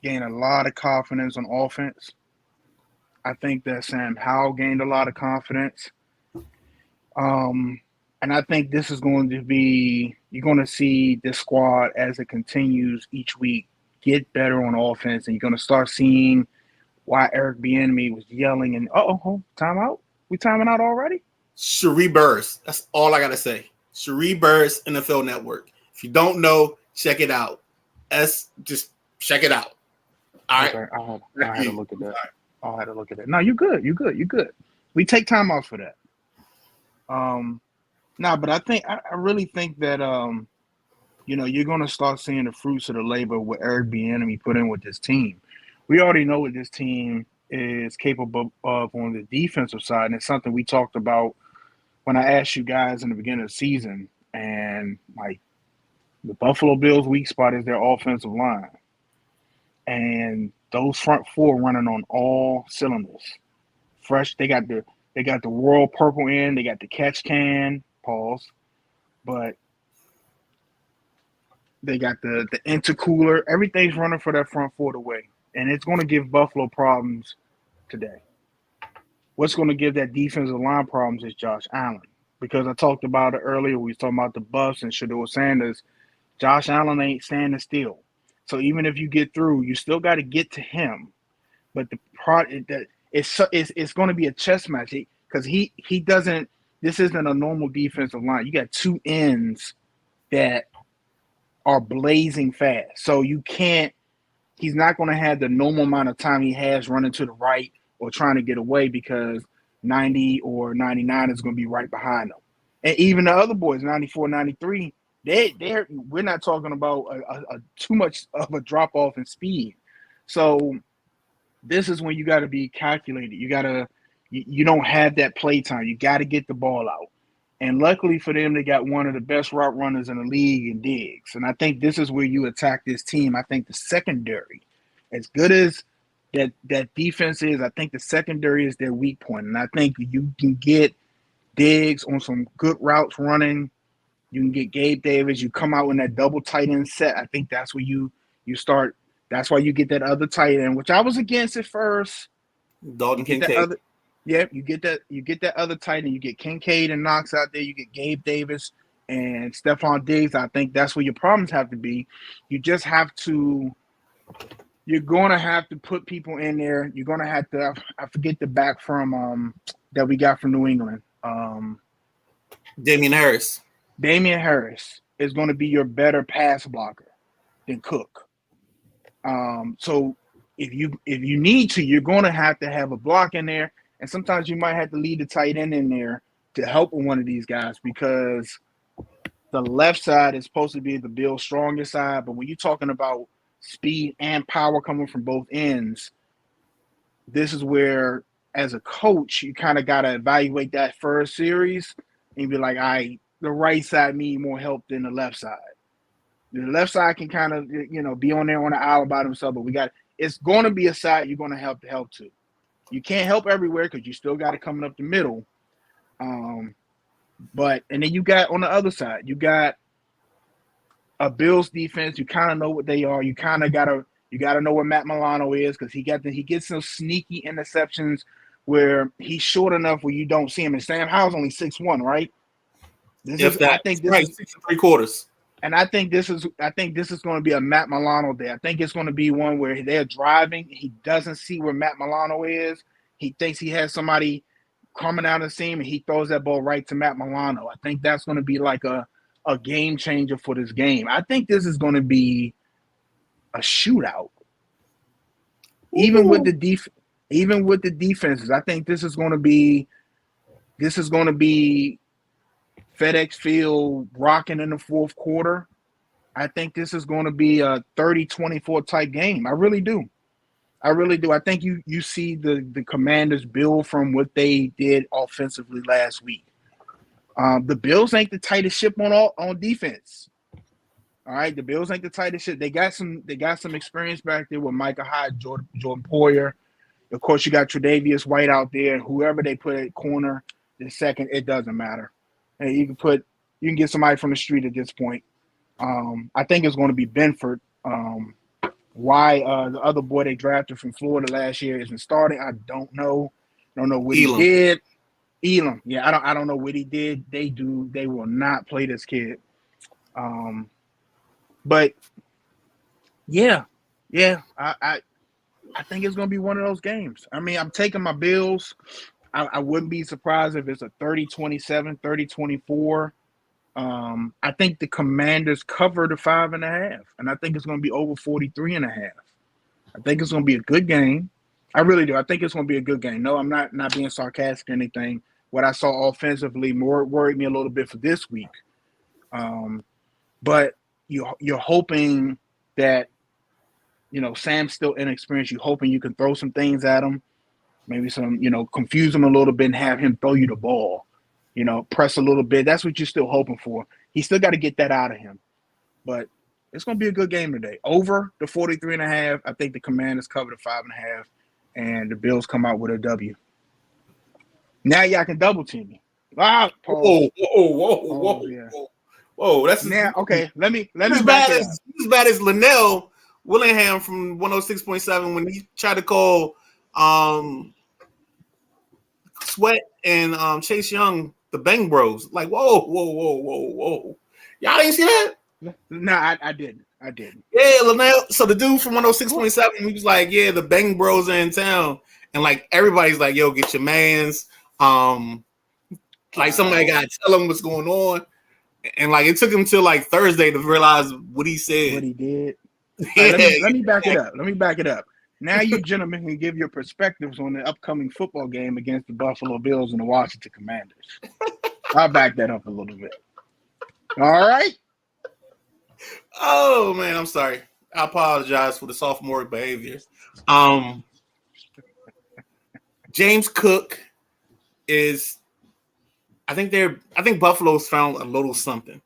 gained a lot of confidence on offense. I think that Sam Howell gained a lot of confidence. And I think this is going to be, you're going to see this squad as it continues each week get better on offense, and you're going to start seeing why Eric Bieniemy was yelling and timeout. We timing out already? Cherie Burris. That's all I got to say. Cherie Burris, NFL Network. If you don't know, check it out. Just check it out. All right. Okay, I had to look at that. I had to look at that. No, you're good. We take time off for that. But I really think that you're going to start seeing the fruits of the labor what Eric Bieniemy put in with this team. We already know what this team is capable of on the defensive side, and it's something we talked about when I asked you guys in the beginning of the season. And the Buffalo Bills' weak spot is their offensive line. And those front four running on all cylinders. Fresh, they got the royal purple in, they got the catch can, pause, but they got the intercooler. Everything's running for that front four away, and it's going to give Buffalo problems today. What's going to give that defensive line problems is Josh Allen, because I talked about it earlier. We was talking about the Buffs and Shedeur Sanders. Josh Allen ain't standing still. So even if you get through, you still got to get to him. But it's going to be a chess match because he doesn't. This isn't a normal defensive line. You got two ends that are blazing fast. So you can't. He's not going to have the normal amount of time he has running to the right or trying to get away, because 90 or 99 is going to be right behind him. And even the other boys, 94, 93. We're not talking about a too much of a drop off in speed. So this is when you got to be calculated. You don't have that play time. You got to get the ball out. And luckily for them, they got one of the best route runners in the league in Diggs. And I think this is where you attack this team. I think the secondary, as good as that defense is, I think the secondary is their weak point. And I think you can get Diggs on some good routes running. You can get Gabe Davis. You come out in that double tight end set. I think that's where you start. That's why you get that other tight end, which I was against at first. Dalton Kincaid. You get that other tight end. You get Kincaid and Knox out there. You get Gabe Davis and Stephon Diggs. I think that's where your problems have to be. You just have to. You're going to have to put people in there. You're going to have to. I forget the back from that we got from New England. Damian Harris. Damian Harris is going to be your better pass blocker than Cook. So if you need to, you're going to have a block in there, and sometimes you might have to lead the tight end in there to help with one of these guys, because the left side is supposed to be the Bills' strongest side. But when you're talking about speed and power coming from both ends, this is where, as a coach, you kind of got to evaluate that first series and be like, all right, the right side need more help than the left side. The left side can kind of, be on there on the aisle by themselves, but it's going to be a side you're going to have to help to. You can't help everywhere because you still got it coming up the middle. And then you got on the other side, you got a Bills defense. You kind of know what they are. You kind of gotta know where Matt Milano is, because he gets some sneaky interceptions where he's short enough where you don't see him. And Sam Howell's only 6'1", right? I think this is 6 3/4. And I think this is going to be a Matt Milano day. I think it's going to be one where they're driving. He doesn't see where Matt Milano is. He thinks he has somebody coming out of the seam, and he throws that ball right to Matt Milano. I think that's going to be like a game changer for this game. I think this is going to be a shootout. Even with the defenses, I think this is going to be FedEx Field rocking in the fourth quarter. I think this is going to be a 30-24 type game. I really do. I think you see the Commanders build from what they did offensively last week. The Bills ain't the tightest ship on defense. All right, the Bills ain't the tightest ship. They got some experience back there with Micah Hyde, Jordan Poyer. Of course, you got Tre'Davious White out there, and whoever they put at corner the second, it doesn't matter. And you can get somebody from the street at this point. I think it's going to be Benford. Why the other boy they drafted from Florida last year isn't starting, I don't know. I don't know what he did. Elam. Yeah, I don't know what he did. They will not play this kid. But yeah. I think it's gonna be one of those games. I mean, I'm taking my Bills. I wouldn't be surprised if it's a 30-27, 30-24. I think the Commanders cover the 5.5, and I think it's gonna be over 43.5. I think it's gonna be a good game. I really do. I think it's gonna be a good game. No, I'm not being sarcastic or anything. What I saw offensively worried me a little bit for this week. But you're hoping that, Sam's still inexperienced. You're hoping you can throw some things at him, maybe some, confuse him a little bit and have him throw you the ball, press a little bit. That's what you're still hoping for. He still got to get that out of him. But It's going to be a good game today. Over the 43.5. I think the Commanders cover the 5.5, and the Bills come out with a W. Now y'all can double team me. Ah, Whoa. Yeah. Whoa, that's Now, okay. Let me as back bad it up. as bad as Linnell Willingham from 106.7 when he tried to call Sweat and Chase Young the Bang Bros. Like, whoa. Y'all didn't see that? No, I didn't. Yeah, Linnell. So the dude from 106.7, he was like, yeah, the Bang Bros are in town. And like everybody's like, yo, get your mans. Like somebody gotta tell him what's going on. And like it took him till like Thursday to realize what he said. What he did. Yeah. Let me back it up. Now you gentlemen can give your perspectives on the upcoming football game against the Buffalo Bills and the Washington Commanders. I'll back that up a little bit. All right. Oh man, I'm sorry. I apologize for the sophomoric behavior. James Cook is I think Buffalo's found a little something.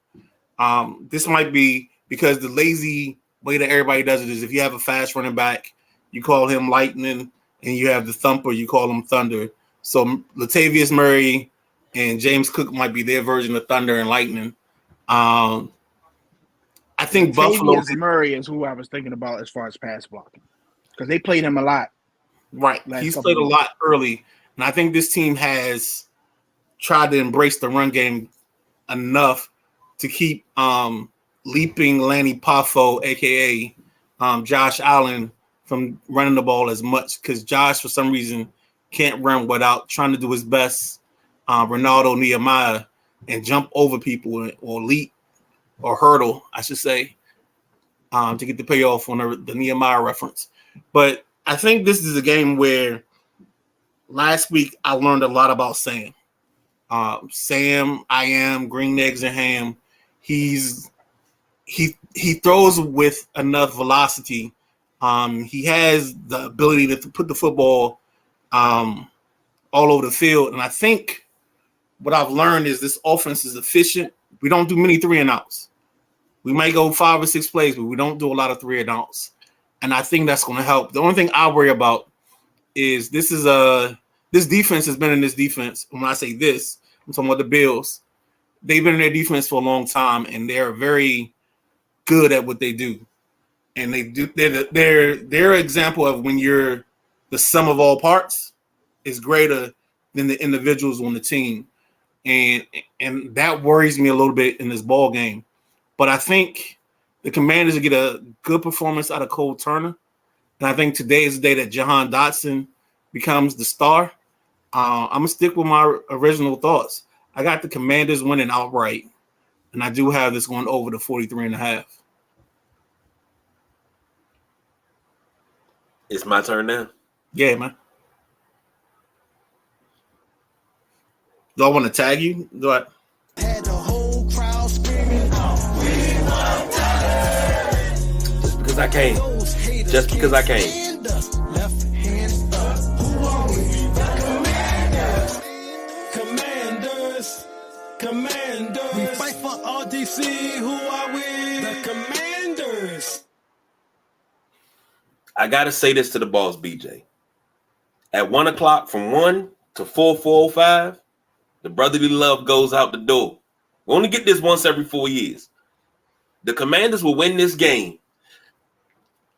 This might be because the lazy way that everybody does it is if you have a fast running back, you call him Lightning, and you have the Thumper, you call him Thunder. So Latavius Murray and James Cook might be their version of Thunder and Lightning. I think Buffalo Murray is who I was thinking about as far as pass blocking because they played him a lot. Right, he's played a lot early, and I think this team has tried to embrace the run game enough to keep leaping Lanny Poffo, aka Josh Allen, from running the ball as much because Josh, for some reason, can't run without trying to do his best, Ronaldo Nehemiah, and jump over people or leap or hurdle, I should say, to get the payoff on the Nehemiah reference. But I think this is a game where last week I learned a lot about Sam. I am green eggs and ham. He throws with enough velocity. He has the ability to put the football all over the field. And I think what I've learned is this offense is efficient. We don't do many 3 and outs. We might go 5 or 6 plays, but we don't do a lot of 3 and outs. And I think that's going to help. The only thing I worry about is this defense has been in this defense. When I say this, I'm talking about the Bills. They've been in their defense for a long time, and they're very good at what they do. And they're an example of when you're the sum of all parts is greater than the individuals on the team. And that worries me a little bit in this ball game. But I think the Commanders will get a good performance out of Cole Turner. And I think today is the day that Jahan Dotson becomes the star. I'm going to stick with my original thoughts. I got the Commanders winning outright. And I do have this going over the 43.5. It's my turn now. Yeah, man. Do I want to tag you? Do I? Had the whole crowd screaming, Just because I can. Just because I can. left hand up. Who are we? Commanders. We fight for RDC. Who are we? The Commanders. I got to say this to the boss, BJ. At 1 o'clock from 1 to 4:05, the brotherly love goes out the door. We only get this once every 4 years. The Commanders will win this game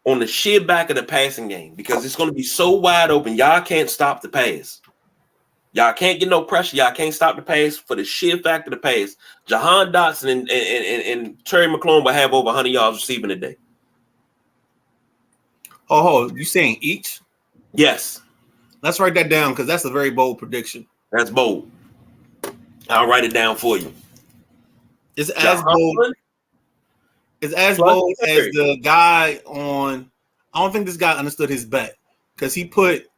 on the sheer back of the passing game because it's going to be so wide open. Y'all can't stop the pass. Y'all can't get no pressure. Y'all can't stop the pass for the sheer fact of the pass. Jahan Dotson and Terry McLaurin will have over 100 yards receiving today. Oh, you saying each? Yes. Let's write that down because that's a very bold prediction. That's bold. I'll write it down for you. It's as bold. It's as bold as the guy on. I don't think this guy understood his bet because he put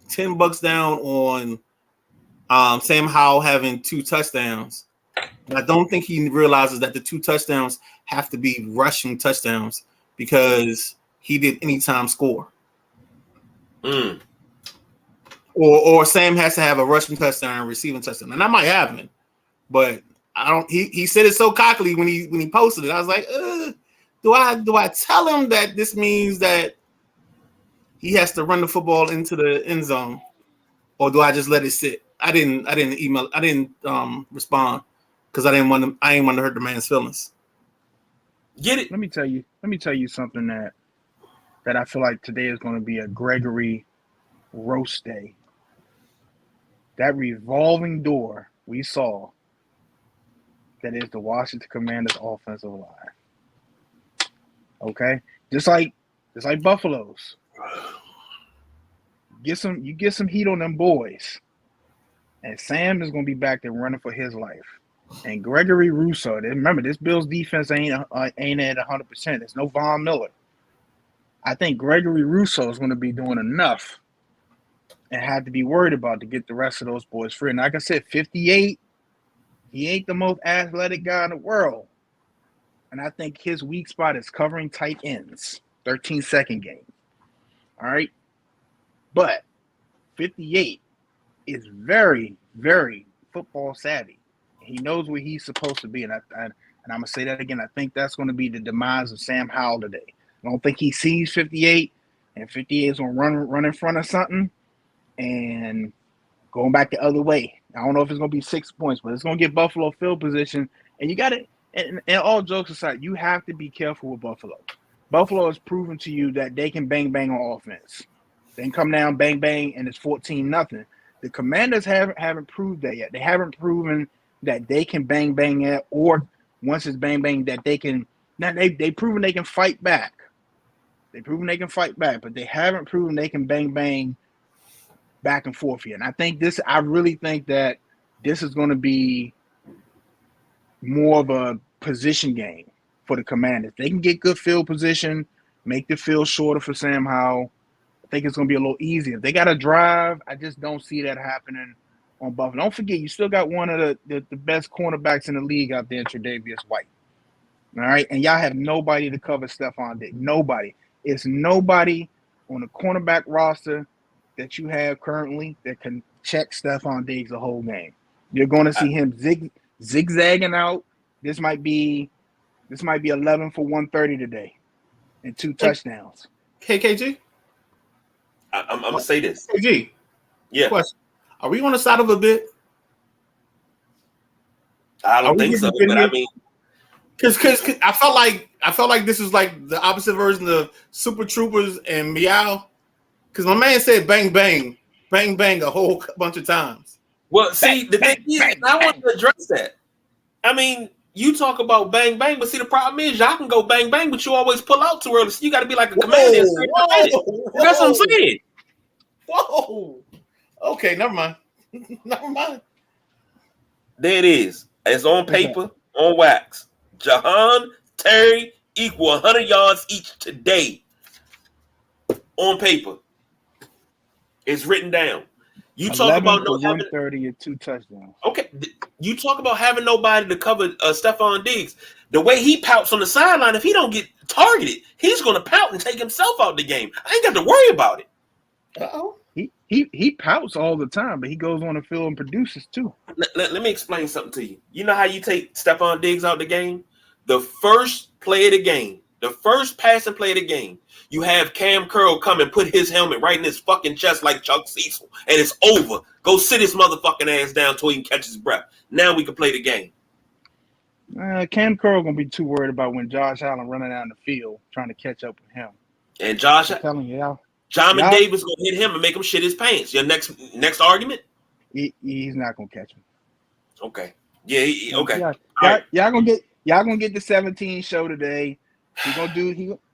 $10 down on Sam Howell having 2 touchdowns. And I don't think he realizes that the 2 touchdowns have to be rushing touchdowns because he did anytime score. Or Sam has to have a rushing touchdown and receiving touchdown. And that might happen. But I don't he said it so cockily when he posted it. I was like, Do I tell him that this means that he has to run the football into the end zone, or do I just let it sit? I didn't respond because I ain't want to hurt the man's feelings. Get it? Let me tell you something that I feel like today is going to be a Gregory roast day. That revolving door we saw, that is the Washington Commanders offensive line. Okay? Just like Buffalo's. You get some heat on them boys. And Sam is going to be back there running for his life. And Gregory Rousseau, remember, this Bills defense ain't at 100%. There's no Von Miller. I think Gregory Rousseau is going to be doing enough and had to be worried about to get the rest of those boys free. And like I said, 58, he ain't the most athletic guy in the world. And I think his weak spot is covering tight ends, 13-second game. All right? But 58 is very, very football savvy. He knows where he's supposed to be. And I'm going to say that again. I think that's going to be the demise of Sam Howell today. I don't think he sees 58, and 58 is going to run in front of something and going back the other way. I don't know if it's going to be 6 points, but it's going to get Buffalo field position. And you got to, and all jokes aside, you have to be careful with Buffalo. Buffalo has proven to you that they can bang on offense. They can come down, bang, and it's 14-0. The Commanders haven't proved that yet. They haven't proven that they can bang at, or once it's bang, that they can. Now they've proven they can fight back. They've proven they can fight back, but they haven't proven they can bang back and forth yet. And I really think that this is going to be more of a position game for the Commanders. They can get good field position, make the field shorter for Sam Howell. I think it's going to be a little easier. If they got to drive, I just don't see that happening on Buffalo. Don't forget, you still got one of the best cornerbacks in the league out there, Tre'Davious White. All right? And y'all have nobody to cover Stephon Diggs. Nobody. It's nobody on the cornerback roster that you have currently that can check Stephon Diggs the whole game. You're going to see him zigzagging out. This might be 11 for 130 today and 2 touchdowns. KKG? I'm going to say this. KG. Yeah. Question. Are we on the side of a bit? I don't think so, but I mean, because I felt like this was like the opposite version of Super Troopers and Meow. Because my man said bang a whole bunch of times. Well, see, the thing is, I want to address that. I mean, you talk about bang, but see, the problem is y'all can go bang, but you always pull out too early. So you got to be like a commander. That's what I'm saying. Whoa. Okay, never mind. There it is. It's on paper, on wax. Jahan, Terry equal 100 yards each today. On paper. It's written down. You talk about no having 130 and 2 touchdowns. Okay, you talk about having nobody to cover Stephon Diggs. The way he pouts on the sideline, if he don't get targeted, he's going to pout and take himself out the game. I ain't got to worry about it. Uh-oh. He pouts all the time, but he goes on the field and produces too. Let me explain something to you. You know how you take Stephon Diggs out the game? The first play of the game, the first passing play of the game, you have Cam Curl come and put his helmet right in his fucking chest like Chuck Cecil, and it's over. Go sit his motherfucking ass down till he can catch his breath. Now we can play the game. Cam Curl gonna be too worried about when Josh Allen running down the field trying to catch up with him. And Josh, I'm telling you, y'all. John Davis gonna hit him and make him shit his pants. Your next argument? He's not gonna catch him. Okay. Yeah. Okay. Y'all gonna get the 17 show today.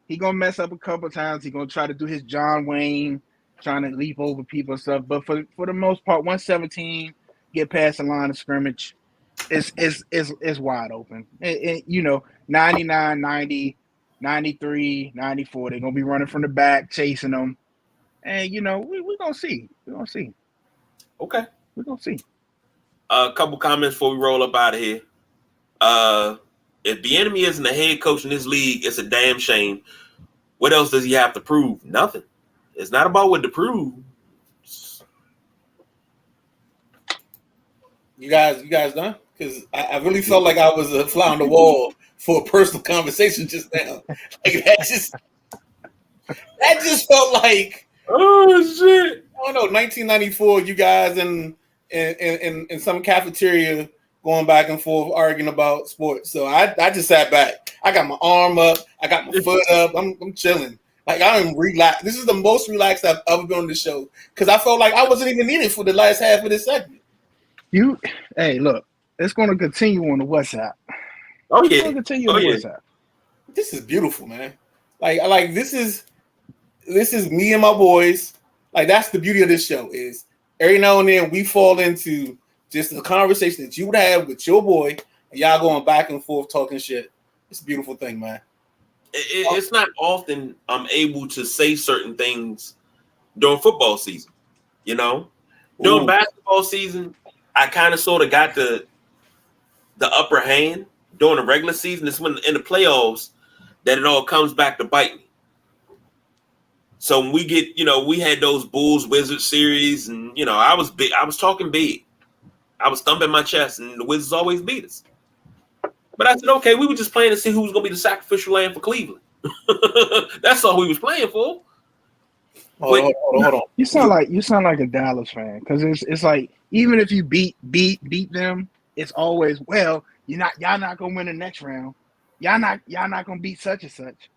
He gonna mess up a couple times. He gonna try to do his John Wayne, trying to leap over people and stuff. But for the most part, 117 get past the line of scrimmage, it's wide open. 99, 90, 93, 94. They're gonna be running from the back, chasing them. And we're gonna see. We're gonna see. Okay. We're gonna see. A couple comments before we roll up out of here. If Bieniemy isn't the head coach in this league, it's a damn shame. What else does he have to prove? Nothing. It's not about what to prove. You guys done? because I really felt like I was a fly on the wall for a personal conversation just now. Like that just felt like, oh shit. I don't know, 1994. You guys in some cafeteria going back and forth arguing about sports. So I just sat back. I got my arm up. I got my foot up. I'm chilling. Like I'm relaxed. This is the most relaxed I've ever been on the show because I felt like I wasn't even needed for the last half of this segment. Hey, look, it's going to continue on the WhatsApp. Oh It's yeah. going to continue on the WhatsApp. This is beautiful, man. Like this is me and my boys. Like that's the beauty of this show is every now and then we fall into just a conversation that you would have with your boy and y'all going back and forth talking shit. It's a beautiful thing, man. It's not often I'm able to say certain things during football season. You know, during Ooh. basketball season, I kind of sort of got the upper hand. During the regular season, it's when in the playoffs that it all comes back to bite me. So when we get, we had those Bulls Wizards series, and I was big. I was talking big. I was thumping my chest, and the Wizards always beat us. But I said, okay, we were just playing to see who was going to be the sacrificial lamb for Cleveland. That's all we was playing for. Hold on. You sound like a Dallas fan because it's like even if you beat them, it's always y'all not gonna win the next round. Y'all not gonna beat such and such.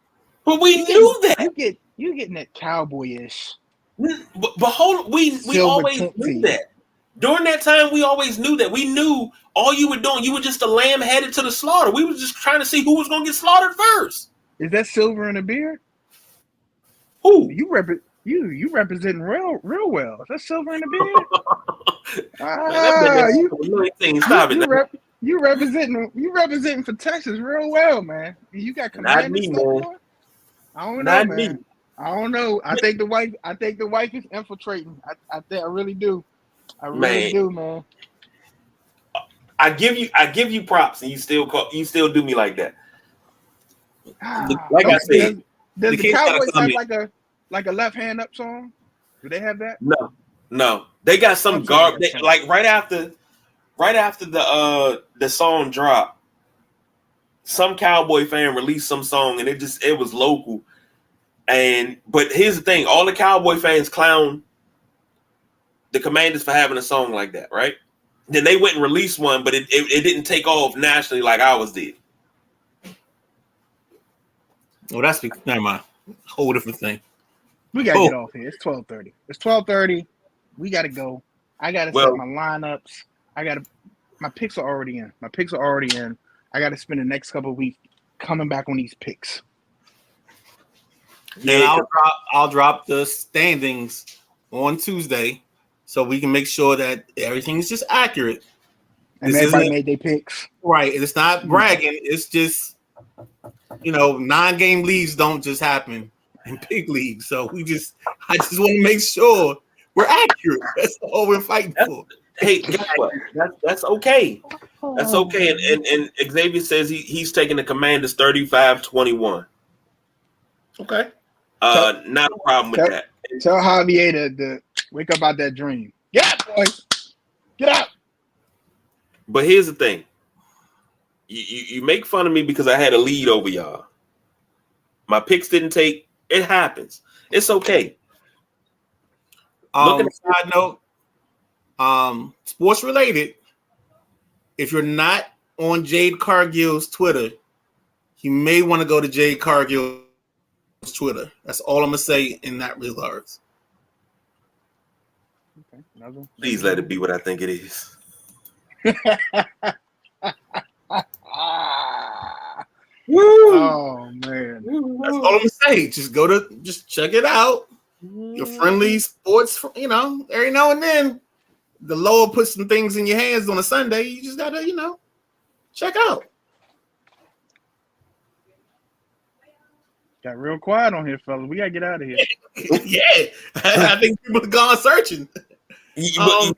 But we knew that. You getting that cowboyish. But hold on, we always knew that. During that time, we always knew that. We knew all you were doing. You were just a lamb headed to the slaughter. We were just trying to see who was going to get slaughtered first. Is that silver in the beard? Who? You representing real well. Is that silver in the beard? You representing for Texas real well, man. You got commanders stuff on? I don't know, man. I don't know. I think the wife is infiltrating. I really do. I really do, man. I give you props, and you still do me like that. Like I said, does the Cowboys have like a left hand up song? Do they have that? No. They got some garbage. Like right after the song dropped, some Cowboy fan released some song, and it was local. But here's the thing: all the Cowboy fans clown the Commanders for having a song like that, right? Then they went and released one, but it didn't take off nationally like ours did. Well, that's never mind. Whole different thing. We gotta get off here. It's 12:30. It's 12:30. We gotta go. I gotta set my lineups. My picks are already in. I gotta spend the next couple of weeks coming back on these picks. And I'll drop the standings on Tuesday so we can make sure that everything is just accurate. And everybody made their picks. Right. It's not bragging. It's just, 9-game leagues don't just happen in big leagues. So I just want to make sure we're accurate. That's all we're fighting for. Hey, guess what? That's okay. That's okay. And Xavier says he's taking the Commanders 35-21. Okay. Not a problem with that. Tell Javier to wake up out that dream. Get up, boys. Get up. But here's the thing. You make fun of me because I had a lead over y'all. My picks didn't take. It happens. It's okay. Side note, sports related. If you're not on Jade Cargill's Twitter, you may want to go to Jade Cargill's Twitter. That's all I'm gonna say in that regards. Okay, please let it be what I think it is. Oh man, that's all I'm gonna say. Just check it out. Your friendly sports, every now and then the Lord puts some things in your hands on a Sunday. You just gotta, check out. Got real quiet on here, fellas. We gotta get out of here. Yeah, I think people have gone searching. We're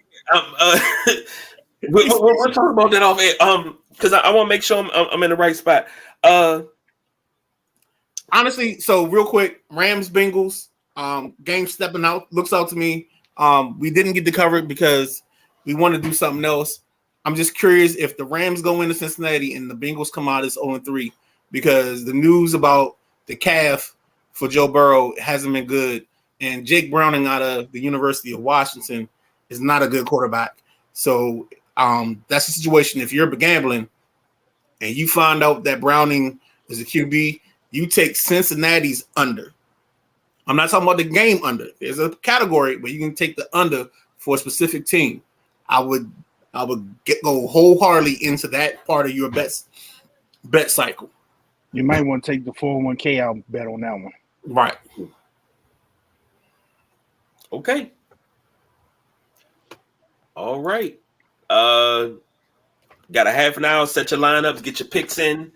talking about that off air. Because I want to make sure I'm in the right spot. Honestly, so real quick, Rams Bengals game looks out to me. We didn't get to cover it because we want to do something else. I'm just curious if the Rams go into Cincinnati and the Bengals come out as 0-3 because the news about the calf for Joe Burrow hasn't been good, and Jake Browning out of the University of Washington is not a good quarterback. So that's the situation. If you're gambling and you find out that Browning is a QB, you take Cincinnati's under. I'm not talking about the game under. There's a category where you can take the under for a specific team. I would go wholeheartedly into that part of your bet cycle. You might want to take the 401k out bet on that one. Right. Okay. All right. Got a half an hour. Set your lineups. Get your picks in.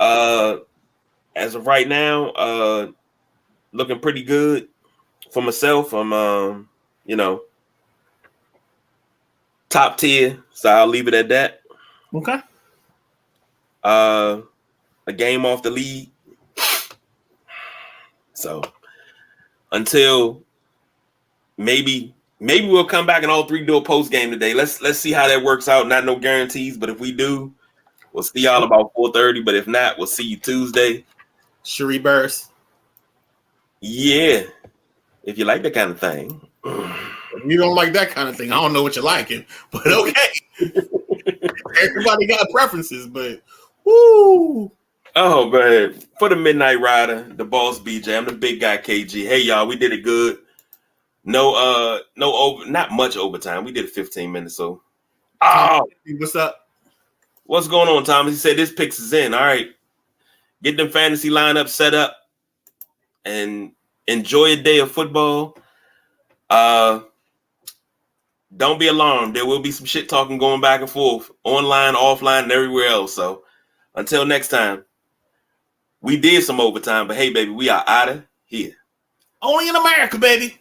As of right now, looking pretty good for myself. I'm, top tier. So I'll leave it at that. Okay. A game off the lead. So until maybe we'll come back and all three do a post game today. Let's see how that works out. Not no guarantees, but if we do, we'll see y'all about 4:30. But if not, we'll see you Tuesday. Cherie Burris. Yeah, if you like that kind of thing. If you don't like that kind of thing, I don't know what you're liking, but okay. Everybody got preferences, but woo. Oh man, for the Midnight Rider, the boss BJ, I'm the big guy KG. Hey y'all, we did it good. No not much overtime. We did 15 minutes. So, What's up? What's going on, Thomas? He said this picks is in. All right, get them fantasy lineups set up and enjoy a day of football. Don't be alarmed. There will be some shit talking going back and forth, online, offline, and everywhere else. So, until next time. We did some overtime, but hey, baby, we are out of here. Only in America, baby.